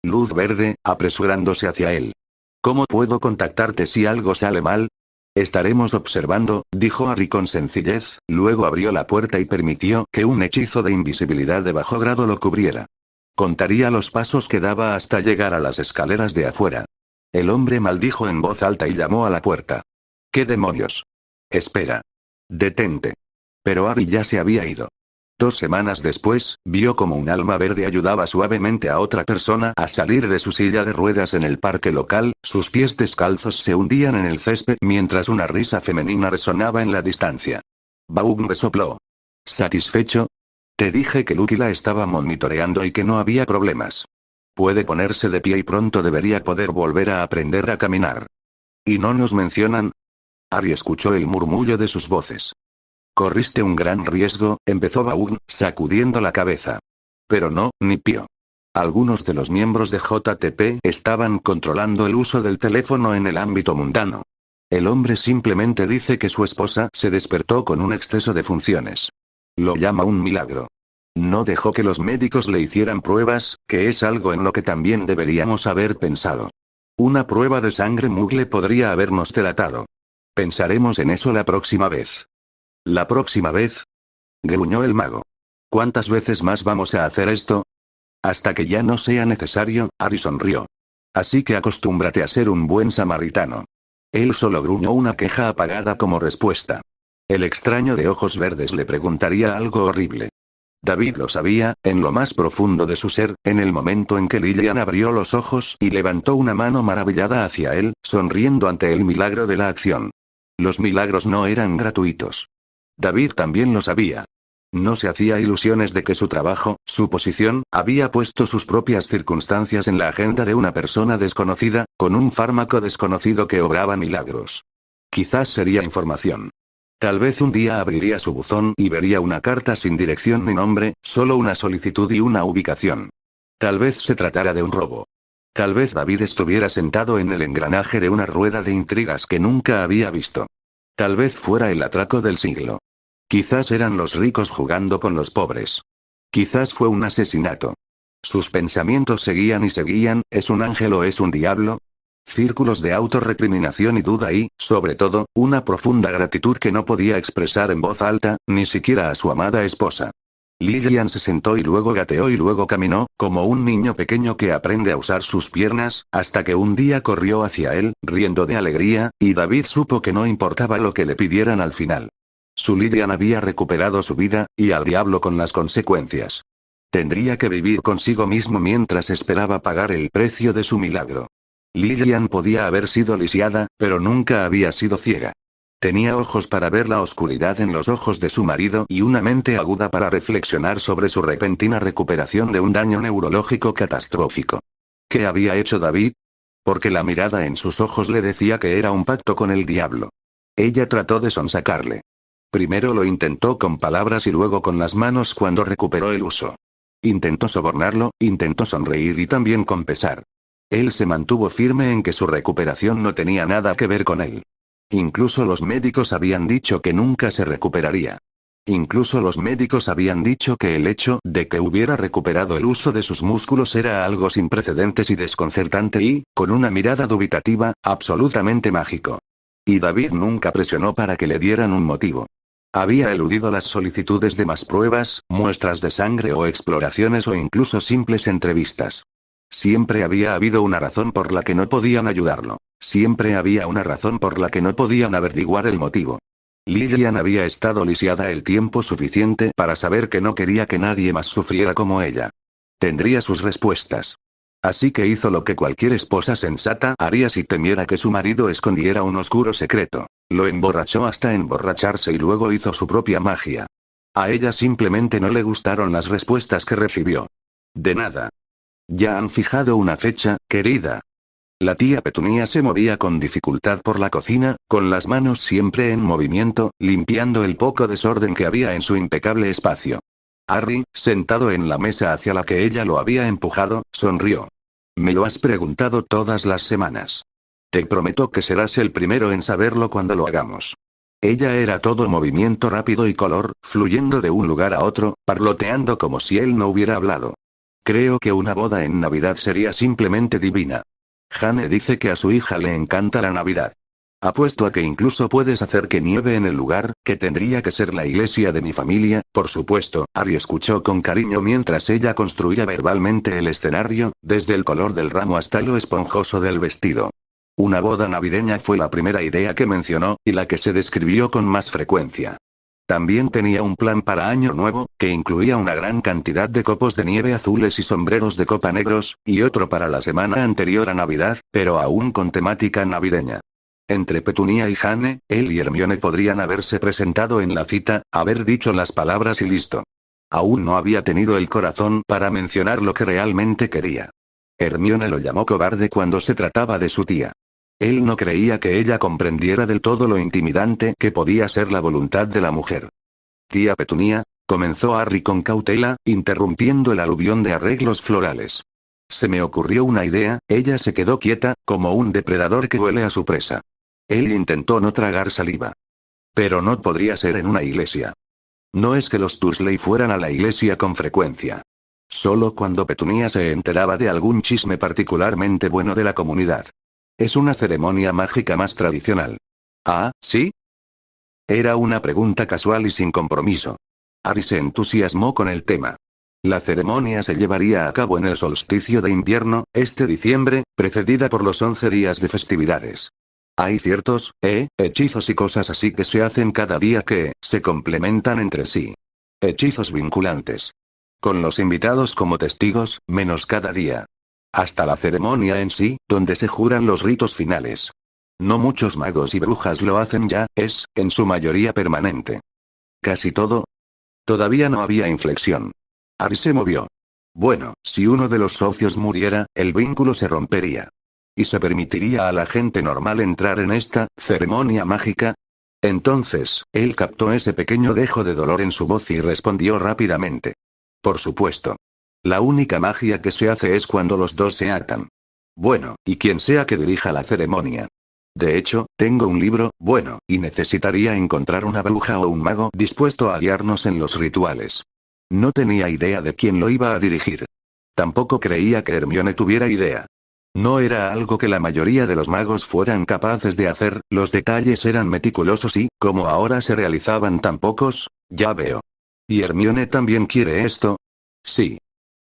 Luz verde, apresurándose hacia él. ¿Cómo puedo contactarte si algo sale mal? Estaremos observando, dijo Harry con sencillez, luego abrió la puerta y permitió que un hechizo de invisibilidad de bajo grado lo cubriera. Contaría los pasos que daba hasta llegar a las escaleras de afuera. El hombre maldijo en voz alta y llamó a la puerta. ¿Qué demonios? Espera. Detente. Pero Harry ya se había ido. 2 semanas después, vio como un alma verde ayudaba suavemente a otra persona a salir de su silla de ruedas en el parque local, sus pies descalzos se hundían en el césped mientras una risa femenina resonaba en la distancia. Vaughn resopló. ¿Satisfecho? Te dije que Lucky la estaba monitoreando y que no había problemas. Puede ponerse de pie y pronto debería poder volver a aprender a caminar. ¿Y no nos mencionan? Harry escuchó el murmullo de sus voces. Corriste un gran riesgo, empezó Vaughn, sacudiendo la cabeza. Pero no, ni pío. Algunos de los miembros de JTP estaban controlando el uso del teléfono en el ámbito mundano. El hombre simplemente dice que su esposa se despertó con un exceso de funciones. Lo llama un milagro. No dejó que los médicos le hicieran pruebas, que es algo en lo que también deberíamos haber pensado. Una prueba de sangre Muggle podría habernos delatado. Pensaremos en eso la próxima vez. ¿La próxima vez?, gruñó el mago. ¿Cuántas veces más vamos a hacer esto? Hasta que ya no sea necesario, Harry sonrió. Así que acostúmbrate a ser un buen samaritano. Él solo gruñó una queja apagada como respuesta. El extraño de ojos verdes le preguntaría algo horrible. David lo sabía, en lo más profundo de su ser, en el momento en que Lillian abrió los ojos y levantó una mano maravillada hacia él, sonriendo ante el milagro de la acción. Los milagros no eran gratuitos. David también lo sabía. No se hacía ilusiones de que su trabajo, su posición, había puesto sus propias circunstancias en la agenda de una persona desconocida, con un fármaco desconocido que obraba milagros. Quizás sería información. Tal vez un día abriría su buzón y vería una carta sin dirección ni nombre, solo una solicitud y una ubicación. Tal vez se tratara de un robo. Tal vez David estuviera sentado en el engranaje de una rueda de intrigas que nunca había visto. Tal vez fuera el atraco del siglo. Quizás eran los ricos jugando con los pobres. Quizás fue un asesinato. Sus pensamientos seguían y seguían, ¿es un ángel o es un diablo? Círculos de autorrecriminación y duda y, sobre todo, una profunda gratitud que no podía expresar en voz alta, ni siquiera a su amada esposa. Lillian se sentó y luego gateó y luego caminó, como un niño pequeño que aprende a usar sus piernas, hasta que un día corrió hacia él, riendo de alegría, y David supo que no importaba lo que le pidieran al final. Su Lillian había recuperado su vida, y al diablo con las consecuencias. Tendría que vivir consigo mismo mientras esperaba pagar el precio de su milagro. Lillian podía haber sido lisiada, pero nunca había sido ciega. Tenía ojos para ver la oscuridad en los ojos de su marido y una mente aguda para reflexionar sobre su repentina recuperación de un daño neurológico catastrófico. ¿Qué había hecho David? Porque la mirada en sus ojos le decía que era un pacto con el diablo. Ella trató de sonsacarle. Primero lo intentó con palabras y luego con las manos cuando recuperó el uso. Intentó sobornarlo, intentó sonreír y también con pesar. Él se mantuvo firme en que su recuperación no tenía nada que ver con él. Incluso los médicos habían dicho que nunca se recuperaría. Incluso los médicos habían dicho que el hecho de que hubiera recuperado el uso de sus músculos era algo sin precedentes y desconcertante y, con una mirada dubitativa, absolutamente mágico. Y David nunca presionó para que le dieran un motivo. Había eludido las solicitudes de más pruebas, muestras de sangre o exploraciones o incluso simples entrevistas. Siempre había habido una razón por la que no podían ayudarlo. Siempre había una razón por la que no podían averiguar el motivo. Lillian había estado lisiada el tiempo suficiente para saber que no quería que nadie más sufriera como ella. Tendría sus respuestas. Así que hizo lo que cualquier esposa sensata haría si temiera que su marido escondiera un oscuro secreto. Lo emborrachó hasta emborracharse y luego hizo su propia magia. A ella simplemente no le gustaron las respuestas que recibió. De nada. Ya han fijado una fecha, querida. La tía Petunia se movía con dificultad por la cocina, con las manos siempre en movimiento, limpiando el poco desorden que había en su impecable espacio. Harry, sentado en la mesa hacia la que ella lo había empujado, sonrió. Me lo has preguntado todas las semanas. Te prometo que serás el primero en saberlo cuando lo hagamos. Ella era todo movimiento rápido y color, fluyendo de un lugar a otro, parloteando como si él no hubiera hablado. Creo que una boda en Navidad sería simplemente divina. Jane dice que a su hija le encanta la Navidad. Apuesto a que incluso puedes hacer que nieve en el lugar, que tendría que ser la iglesia de mi familia, por supuesto. Harry escuchó con cariño mientras ella construía verbalmente el escenario, desde el color del ramo hasta lo esponjoso del vestido. Una boda navideña fue la primera idea que mencionó, y la que se describió con más frecuencia. También tenía un plan para Año Nuevo, que incluía una gran cantidad de copos de nieve azules y sombreros de copa negros, y otro para la semana anterior a Navidad, pero aún con temática navideña. Entre Petunia y Jane, él y Hermione podrían haberse presentado en la cita, haber dicho las palabras y listo. Aún no había tenido el corazón para mencionar lo que realmente quería. Hermione lo llamó cobarde cuando se trataba de su tía. Él no creía que ella comprendiera del todo lo intimidante que podía ser la voluntad de la mujer. Tía Petunia, comenzó Harry con cautela, interrumpiendo el aluvión de arreglos florales. Se me ocurrió una idea. Ella se quedó quieta, como un depredador que huele a su presa. Él intentó no tragar saliva. Pero no podría ser en una iglesia. No es que los Dursley fueran a la iglesia con frecuencia. Solo cuando Petunia se enteraba de algún chisme particularmente bueno de la comunidad. Es una ceremonia mágica más tradicional. ¿Ah, sí? Era una pregunta casual y sin compromiso. Harry se entusiasmó con el tema. La ceremonia se llevaría a cabo en el solsticio de invierno, este diciembre, precedida por los 11 días de festividades. Hay ciertos, hechizos y cosas así que se hacen cada día que, se complementan entre sí. Hechizos vinculantes. Con los invitados como testigos, menos cada día. Hasta la ceremonia en sí, donde se juran los ritos finales. No muchos magos y brujas lo hacen ya, es, en su mayoría permanente. ¿Casi todo? Todavía no había inflexión. Harry se movió. Bueno, si uno de los socios muriera, el vínculo se rompería. ¿Y se permitiría a la gente normal entrar en esta ceremonia mágica? Entonces, él captó ese pequeño dejo de dolor en su voz y respondió rápidamente. Por supuesto. La única magia que se hace es cuando los dos se atan. Bueno, y quien sea que dirija la ceremonia. De hecho, tengo un libro, bueno, y necesitaría encontrar una bruja o un mago dispuesto a guiarnos en los rituales. No tenía idea de quién lo iba a dirigir. Tampoco creía que Hermione tuviera idea. No era algo que la mayoría de los magos fueran capaces de hacer, los detalles eran meticulosos y, como ahora se realizaban tan pocos, ya veo. ¿Y Hermione también quiere esto? Sí.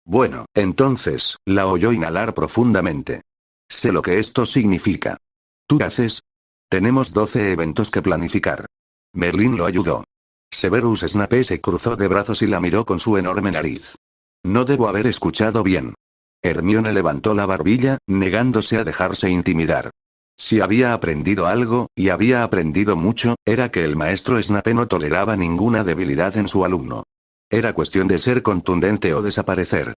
Bueno, entonces, la oyó inhalar profundamente. Sé lo que esto significa. ¿Tú qué haces? Tenemos 12 eventos que planificar. Merlín lo ayudó. Severus Snape se cruzó de brazos y la miró con su enorme nariz. No debo haber escuchado bien. Hermione levantó la barbilla, negándose a dejarse intimidar. Si había aprendido algo, y había aprendido mucho, era que el maestro Snape no toleraba ninguna debilidad en su alumno. Era cuestión de ser contundente o desaparecer.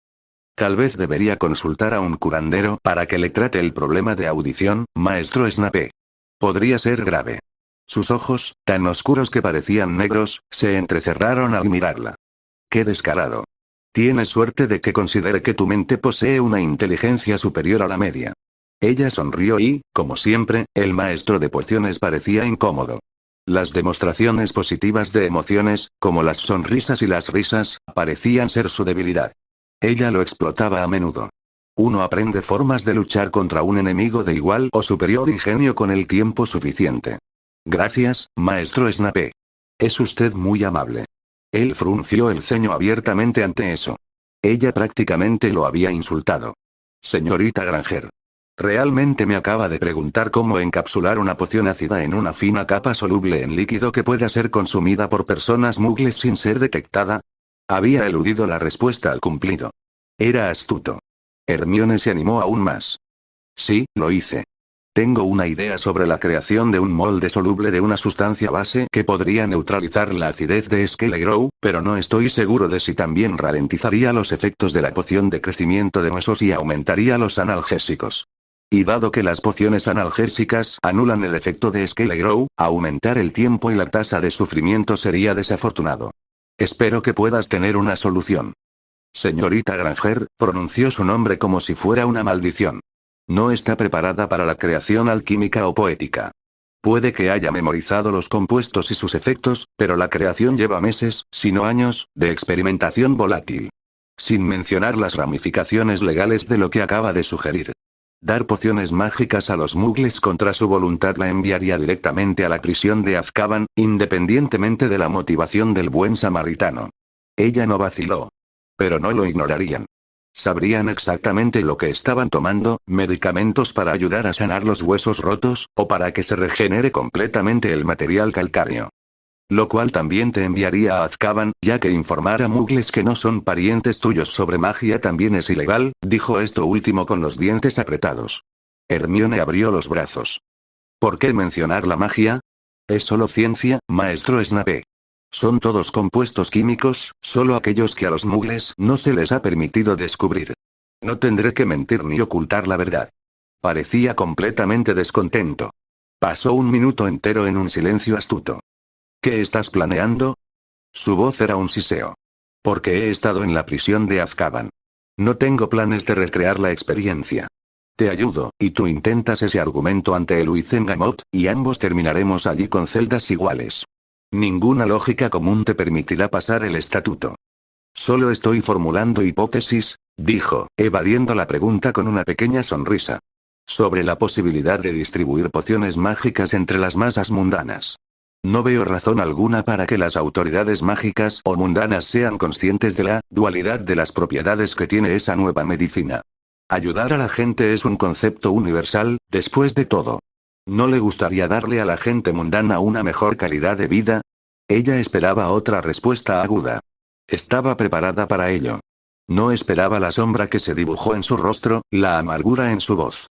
Tal vez debería consultar a un curandero para que le trate el problema de audición, maestro Snape. Podría ser grave. Sus ojos, tan oscuros que parecían negros, se entrecerraron al mirarla. ¡Qué descarado! Tienes suerte de que considere que tu mente posee una inteligencia superior a la media. Ella sonrió y, como siempre, el maestro de pociones parecía incómodo. Las demostraciones positivas de emociones, como las sonrisas y las risas, parecían ser su debilidad. Ella lo explotaba a menudo. Uno aprende formas de luchar contra un enemigo de igual o superior ingenio con el tiempo suficiente. Gracias, maestro Snape. Es usted muy amable. Él frunció el ceño abiertamente ante eso. Ella prácticamente lo había insultado. Señorita Granger. Realmente me acaba de preguntar cómo encapsular una poción ácida en una fina capa soluble en líquido que pueda ser consumida por personas muggles sin ser detectada. Había eludido la respuesta al cumplido. Era astuto. Hermione se animó aún más. Sí, lo hice. Tengo una idea sobre la creación de un molde soluble de una sustancia base que podría neutralizar la acidez de Skelegrow, pero no estoy seguro de si también ralentizaría los efectos de la poción de crecimiento de huesos y aumentaría los analgésicos. Y dado que las pociones analgésicas anulan el efecto de Skelegrow, aumentar el tiempo y la tasa de sufrimiento sería desafortunado. Espero que puedas tener una solución. Señorita Granger, pronunció su nombre como si fuera una maldición. No está preparada para la creación alquímica o poética. Puede que haya memorizado los compuestos y sus efectos, pero la creación lleva meses, si no años, de experimentación volátil. Sin mencionar las ramificaciones legales de lo que acaba de sugerir. Dar pociones mágicas a los muggles contra su voluntad la enviaría directamente a la prisión de Azkaban, independientemente de la motivación del buen samaritano. Ella no vaciló. Pero no lo ignorarían. Sabrían exactamente lo que estaban tomando, medicamentos para ayudar a sanar los huesos rotos, o para que se regenere completamente el material calcáreo. Lo cual también te enviaría a Azkaban, ya que informar a muggles que no son parientes tuyos sobre magia también es ilegal, dijo esto último con los dientes apretados. Hermione abrió los brazos. ¿Por qué mencionar la magia? Es solo ciencia, maestro Snape. Son todos compuestos químicos, solo aquellos que a los muggles no se les ha permitido descubrir. No tendré que mentir ni ocultar la verdad. Parecía completamente descontento. Pasó un minuto entero en un silencio astuto. ¿Qué estás planeando? Su voz era un siseo. Porque he estado en la prisión de Azkaban. No tengo planes de recrear la experiencia. Te ayudo, y tú intentas ese argumento ante el Wizengamot, y ambos terminaremos allí con celdas iguales. Ninguna lógica común te permitirá pasar el estatuto. Solo estoy formulando hipótesis, dijo, evadiendo la pregunta con una pequeña sonrisa. Sobre la posibilidad de distribuir pociones mágicas entre las masas mundanas. No veo razón alguna para que las autoridades mágicas o mundanas sean conscientes de la dualidad de las propiedades que tiene esa nueva medicina. Ayudar a la gente es un concepto universal, después de todo. ¿No le gustaría darle a la gente mundana una mejor calidad de vida? Ella esperaba otra respuesta aguda. Estaba preparada para ello. No esperaba la sombra que se dibujó en su rostro, la amargura en su voz.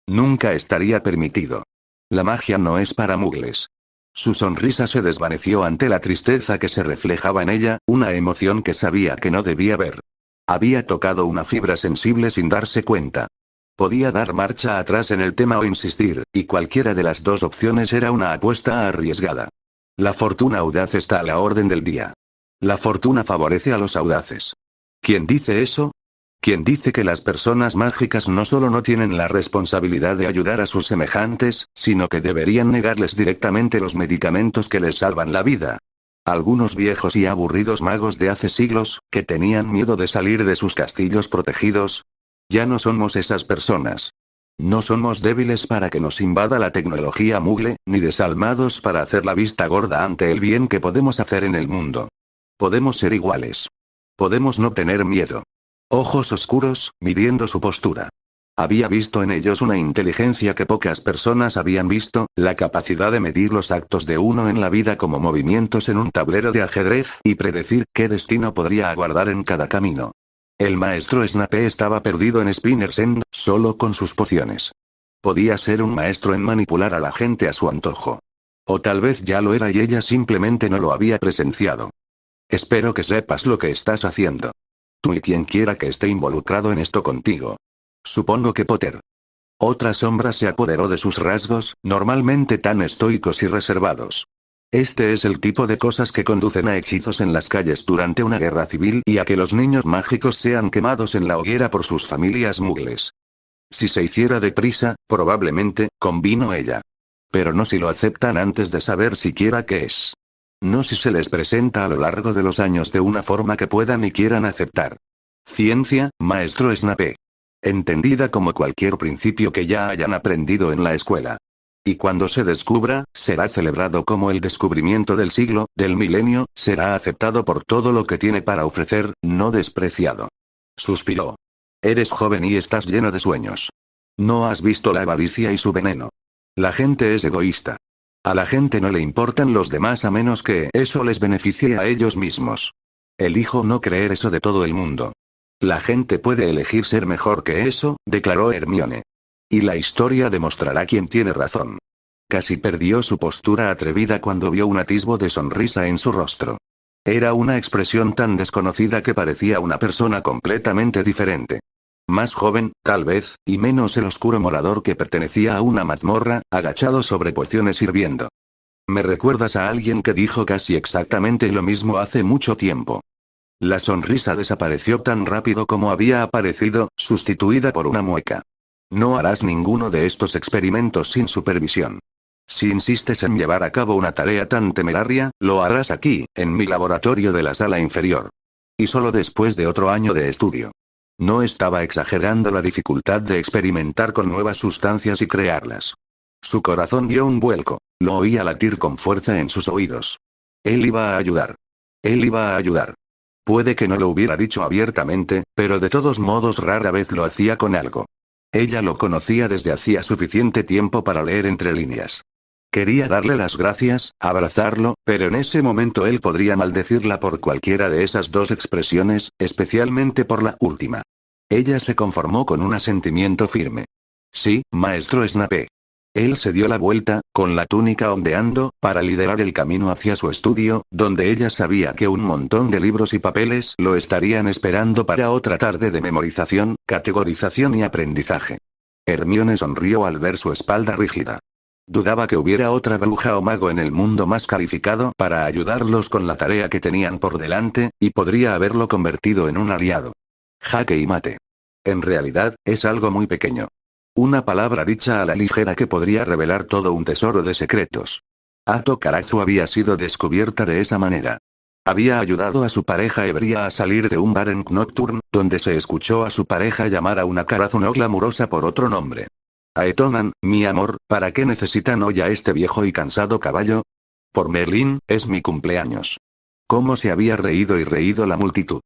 Nunca estaría permitido. La magia no es para muggles. Su sonrisa se desvaneció ante la tristeza que se reflejaba en ella, una emoción que sabía que no debía ver. Había tocado una fibra sensible sin darse cuenta. Podía dar marcha atrás en el tema o insistir, y cualquiera de las dos opciones era una apuesta arriesgada. La fortuna audaz está a la orden del día. La fortuna favorece a los audaces. ¿Quién dice eso? ¿Quién dice que las personas mágicas no solo no tienen la responsabilidad de ayudar a sus semejantes, sino que deberían negarles directamente los medicamentos que les salvan la vida? Algunos viejos y aburridos magos de hace siglos, que tenían miedo de salir de sus castillos protegidos. Ya no somos esas personas. No somos débiles para que nos invada la tecnología muggle, ni desalmados para hacer la vista gorda ante el bien que podemos hacer en el mundo. Podemos ser iguales. Podemos no tener miedo. Ojos oscuros, midiendo su postura. Había visto en ellos una inteligencia que pocas personas habían visto, la capacidad de medir los actos de uno en la vida como movimientos en un tablero de ajedrez y predecir qué destino podría aguardar en cada camino. El maestro Snape estaba perdido en Spinner's End, solo con sus pociones. Podía ser un maestro en manipular a la gente a su antojo. O tal vez ya lo era y ella simplemente no lo había presenciado. Espero que sepas lo que estás haciendo. Tú y quien quiera que esté involucrado en esto contigo. Supongo que Potter. Otra sombra se apoderó de sus rasgos, normalmente tan estoicos y reservados. Este es el tipo de cosas que conducen a hechizos en las calles durante una guerra civil y a que los niños mágicos sean quemados en la hoguera por sus familias mugles. Si se hiciera deprisa, probablemente, convino ella. Pero no si lo aceptan antes de saber siquiera qué es. No si se les presenta a lo largo de los años de una forma que puedan y quieran aceptar. Ciencia, maestro Snape. Entendida como cualquier principio que ya hayan aprendido en la escuela. Y cuando se descubra, será celebrado como el descubrimiento del siglo, del milenio, será aceptado por todo lo que tiene para ofrecer, no despreciado. Suspiró. Eres joven y estás lleno de sueños. No has visto la avaricia y su veneno. La gente es egoísta. A la gente no le importan los demás a menos que eso les beneficie a ellos mismos. Elijo no creer eso de todo el mundo. La gente puede elegir ser mejor que eso, declaró Hermione. Y la historia demostrará quién tiene razón. Casi perdió su postura atrevida cuando vio un atisbo de sonrisa en su rostro. Era una expresión tan desconocida que parecía una persona completamente diferente. Más joven, tal vez, y menos el oscuro morador que pertenecía a una mazmorra, agachado sobre pociones hirviendo. Me recuerdas a alguien que dijo casi exactamente lo mismo hace mucho tiempo. La sonrisa desapareció tan rápido como había aparecido, sustituida por una mueca. No harás ninguno de estos experimentos sin supervisión. Si insistes en llevar a cabo una tarea tan temeraria, lo harás aquí, en mi laboratorio de la sala inferior. Y solo después de otro año de estudio. No estaba exagerando la dificultad de experimentar con nuevas sustancias y crearlas. Su corazón dio un vuelco, lo oía latir con fuerza en sus oídos. Él iba a ayudar. Él iba a ayudar. Puede que no lo hubiera dicho abiertamente, pero de todos modos rara vez lo hacía con algo. Ella lo conocía desde hacía suficiente tiempo para leer entre líneas. Quería darle las gracias, abrazarlo, pero en ese momento él podría maldecirla por cualquiera de esas dos expresiones, especialmente por la última. Ella se conformó con un asentimiento firme. Sí, maestro Snape. Él se dio la vuelta, con la túnica ondeando, para liderar el camino hacia su estudio, donde ella sabía que un montón de libros y papeles lo estarían esperando para otra tarde de memorización, categorización y aprendizaje. Hermione sonrió al ver su espalda rígida. Dudaba que hubiera otra bruja o mago en el mundo más calificado para ayudarlos con la tarea que tenían por delante, y podría haberlo convertido en un aliado. Jaque y mate. En realidad, es algo muy pequeño. Una palabra dicha a la ligera que podría revelar todo un tesoro de secretos. Ato Karazu había sido descubierta de esa manera. Había ayudado a su pareja ebria a salir de un bar en Nocturne, donde se escuchó a su pareja llamar a una Karazu no glamurosa por otro nombre. Aetonan, mi amor, ¿para qué necesitan hoy a este viejo y cansado caballo? Por Merlín, es mi cumpleaños. Cómo se había reído y reído la multitud.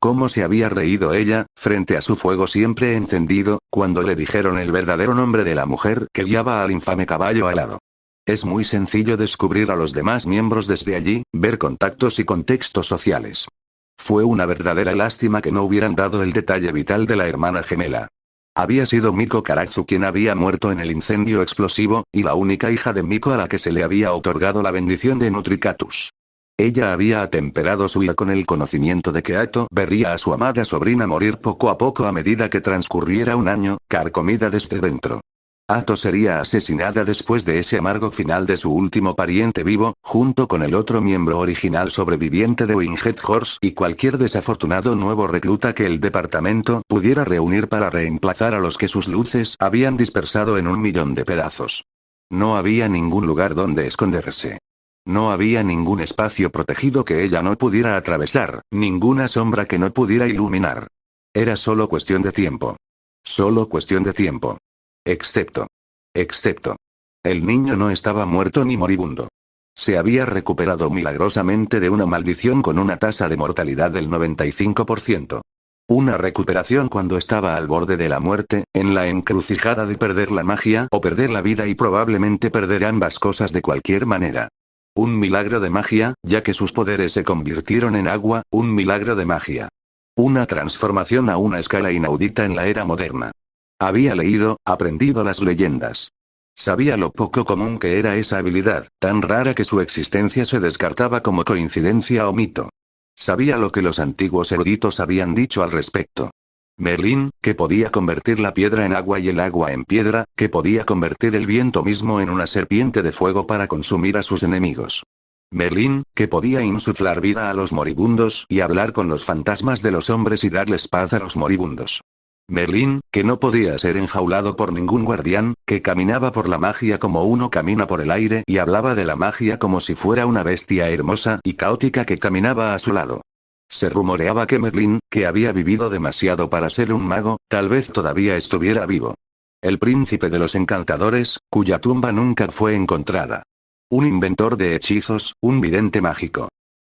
Cómo se había reído ella, frente a su fuego siempre encendido, cuando le dijeron el verdadero nombre de la mujer que guiaba al infame caballo alado. Es muy sencillo descubrir a los demás miembros desde allí, ver contactos y contextos sociales. Fue una verdadera lástima que no hubieran dado el detalle vital de la hermana gemela. Había sido Miko Karazu quien había muerto en el incendio explosivo, y la única hija de Miko a la que se le había otorgado la bendición de Nutricatus. Ella había atemperado su ira con el conocimiento de que Ato vería a su amada sobrina morir poco a poco a medida que transcurriera un año, carcomida desde dentro. Ato sería asesinada después de ese amargo final de su último pariente vivo, junto con el otro miembro original sobreviviente de Winged Horse y cualquier desafortunado nuevo recluta que el departamento pudiera reunir para reemplazar a los que sus luces habían dispersado en 1.000.000 de pedazos. No había ningún lugar donde esconderse. No había ningún espacio protegido que ella no pudiera atravesar, ninguna sombra que no pudiera iluminar. Era solo cuestión de tiempo. Solo cuestión de tiempo. Excepto. El niño no estaba muerto ni moribundo. Se había recuperado milagrosamente de una maldición con una tasa de mortalidad del 95%. Una recuperación cuando estaba al borde de la muerte, en la encrucijada de perder la magia o perder la vida y probablemente perder ambas cosas de cualquier manera. Un milagro de magia, ya que sus poderes se convirtieron en agua, un milagro de magia. Una transformación a una escala inaudita en la era moderna. Había leído, aprendido las leyendas. Sabía lo poco común que era esa habilidad, tan rara que su existencia se descartaba como coincidencia o mito. Sabía lo que los antiguos eruditos habían dicho al respecto. Merlín, que podía convertir la piedra en agua y el agua en piedra, que podía convertir el viento mismo en una serpiente de fuego para consumir a sus enemigos. Merlín, que podía insuflar vida a los moribundos y hablar con los fantasmas de los hombres y darles paz a los moribundos. Merlín, que no podía ser enjaulado por ningún guardián, que caminaba por la magia como uno camina por el aire y hablaba de la magia como si fuera una bestia hermosa y caótica que caminaba a su lado. Se rumoreaba que Merlín, que había vivido demasiado para ser un mago, tal vez todavía estuviera vivo. El príncipe de los encantadores, cuya tumba nunca fue encontrada. Un inventor de hechizos, un vidente mágico.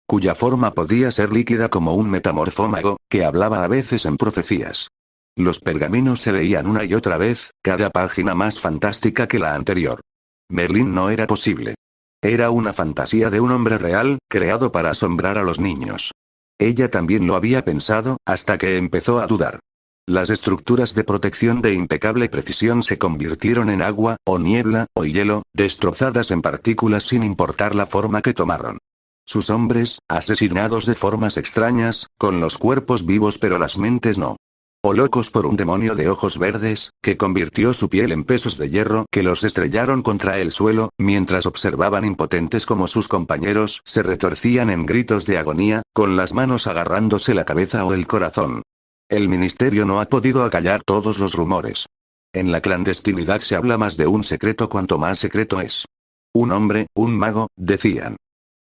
Cuya forma podía ser líquida como un metamorfómago, que hablaba a veces en profecías. Los pergaminos se leían una y otra vez, cada página más fantástica que la anterior. Merlín no era posible. Era una fantasía de un hombre real, creado para asombrar a los niños. Ella también lo había pensado, hasta que empezó a dudar. Las estructuras de protección de impecable precisión se convirtieron en agua, o niebla, o hielo, destrozadas en partículas sin importar la forma que tomaron. Sus hombres, asesinados de formas extrañas, con los cuerpos vivos pero las mentes no. O locos por un demonio de ojos verdes, que convirtió su piel en pesos de hierro que los estrellaron contra el suelo, mientras observaban impotentes como sus compañeros se retorcían en gritos de agonía, con las manos agarrándose la cabeza o el corazón. El ministerio no ha podido acallar todos los rumores. En la clandestinidad se habla más de un secreto cuanto más secreto es. Un hombre, un mago, decían.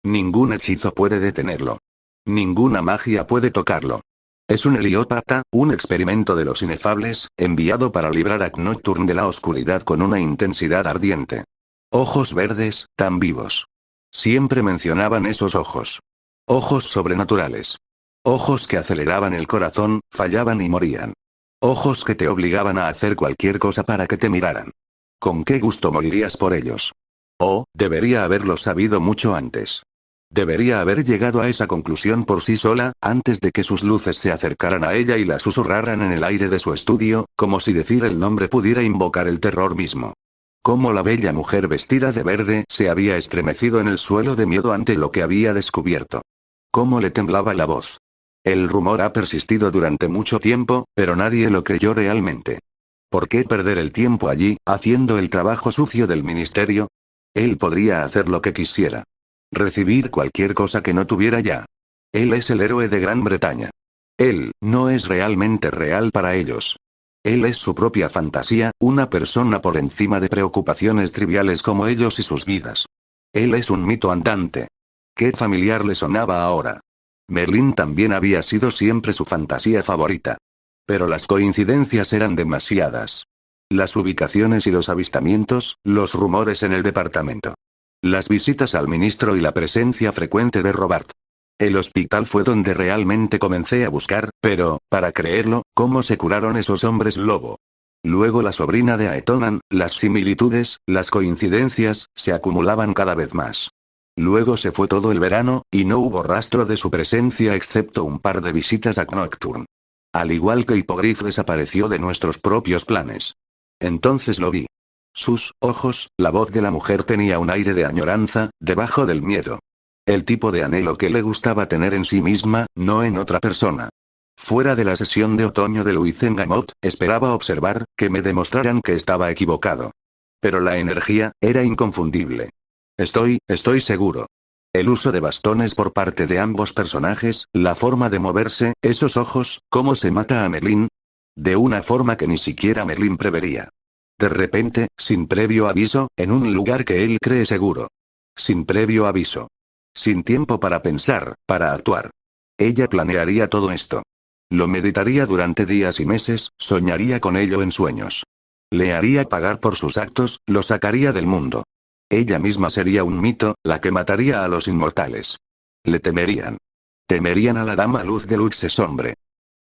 Ningún hechizo puede detenerlo. Ninguna magia puede tocarlo. Es un heliópata, un experimento de los inefables, enviado para librar a Nocturne de la oscuridad con una intensidad ardiente. Ojos verdes, tan vivos. Siempre mencionaban esos ojos. Ojos sobrenaturales. Ojos que aceleraban el corazón, fallaban y morían. Ojos que te obligaban a hacer cualquier cosa para que te miraran. ¿Con qué gusto morirías por ellos? Oh, debería haberlo sabido mucho antes. Debería haber llegado a esa conclusión por sí sola, antes de que sus luces se acercaran a ella y la susurraran en el aire de su estudio, como si decir el nombre pudiera invocar el terror mismo. Cómo la bella mujer vestida de verde se había estremecido en el suelo de miedo ante lo que había descubierto. Cómo le temblaba la voz. El rumor ha persistido durante mucho tiempo, pero nadie lo creyó realmente. ¿Por qué perder el tiempo allí, haciendo el trabajo sucio del ministerio? Él podría hacer lo que quisiera. Recibir cualquier cosa que no tuviera ya. Él es el héroe de Gran Bretaña. Él, no es realmente real para ellos. Él es su propia fantasía, una persona por encima de preocupaciones triviales como ellos y sus vidas. Él es un mito andante. Qué familiar le sonaba ahora. Merlín también había sido siempre su fantasía favorita. Pero las coincidencias eran demasiadas. Las ubicaciones y los avistamientos, los rumores en el departamento. Las visitas al ministro y la presencia frecuente de Robert. El hospital fue donde realmente comencé a buscar, pero, para creerlo, ¿cómo se curaron esos hombres lobo? Luego la sobrina de Aetonan, las similitudes, las coincidencias, se acumulaban cada vez más. Luego se fue todo el verano, y no hubo rastro de su presencia excepto un par de visitas a Nocturne. Al igual que Hipogrif desapareció de nuestros propios planes. Entonces lo vi. Sus ojos, la voz de la mujer tenía un aire de añoranza, debajo del miedo. El tipo de anhelo que le gustaba tener en sí misma, no en otra persona. Fuera de la sesión de otoño de Louis en Gamot, esperaba observar, que me demostraran que estaba equivocado. Pero la energía, era inconfundible. Estoy seguro. El uso de bastones por parte de ambos personajes, la forma de moverse, esos ojos, cómo se mata a Merlín. De una forma que ni siquiera Merlín prevería. De repente, sin previo aviso, en un lugar que él cree seguro. Sin previo aviso. Sin tiempo para pensar, para actuar. Ella planearía todo esto. Lo meditaría durante días y meses, soñaría con ello en sueños. Le haría pagar por sus actos, lo sacaría del mundo. Ella misma sería un mito, la que mataría a los inmortales. Le temerían. Temerían a la dama luz de Luxes hombre.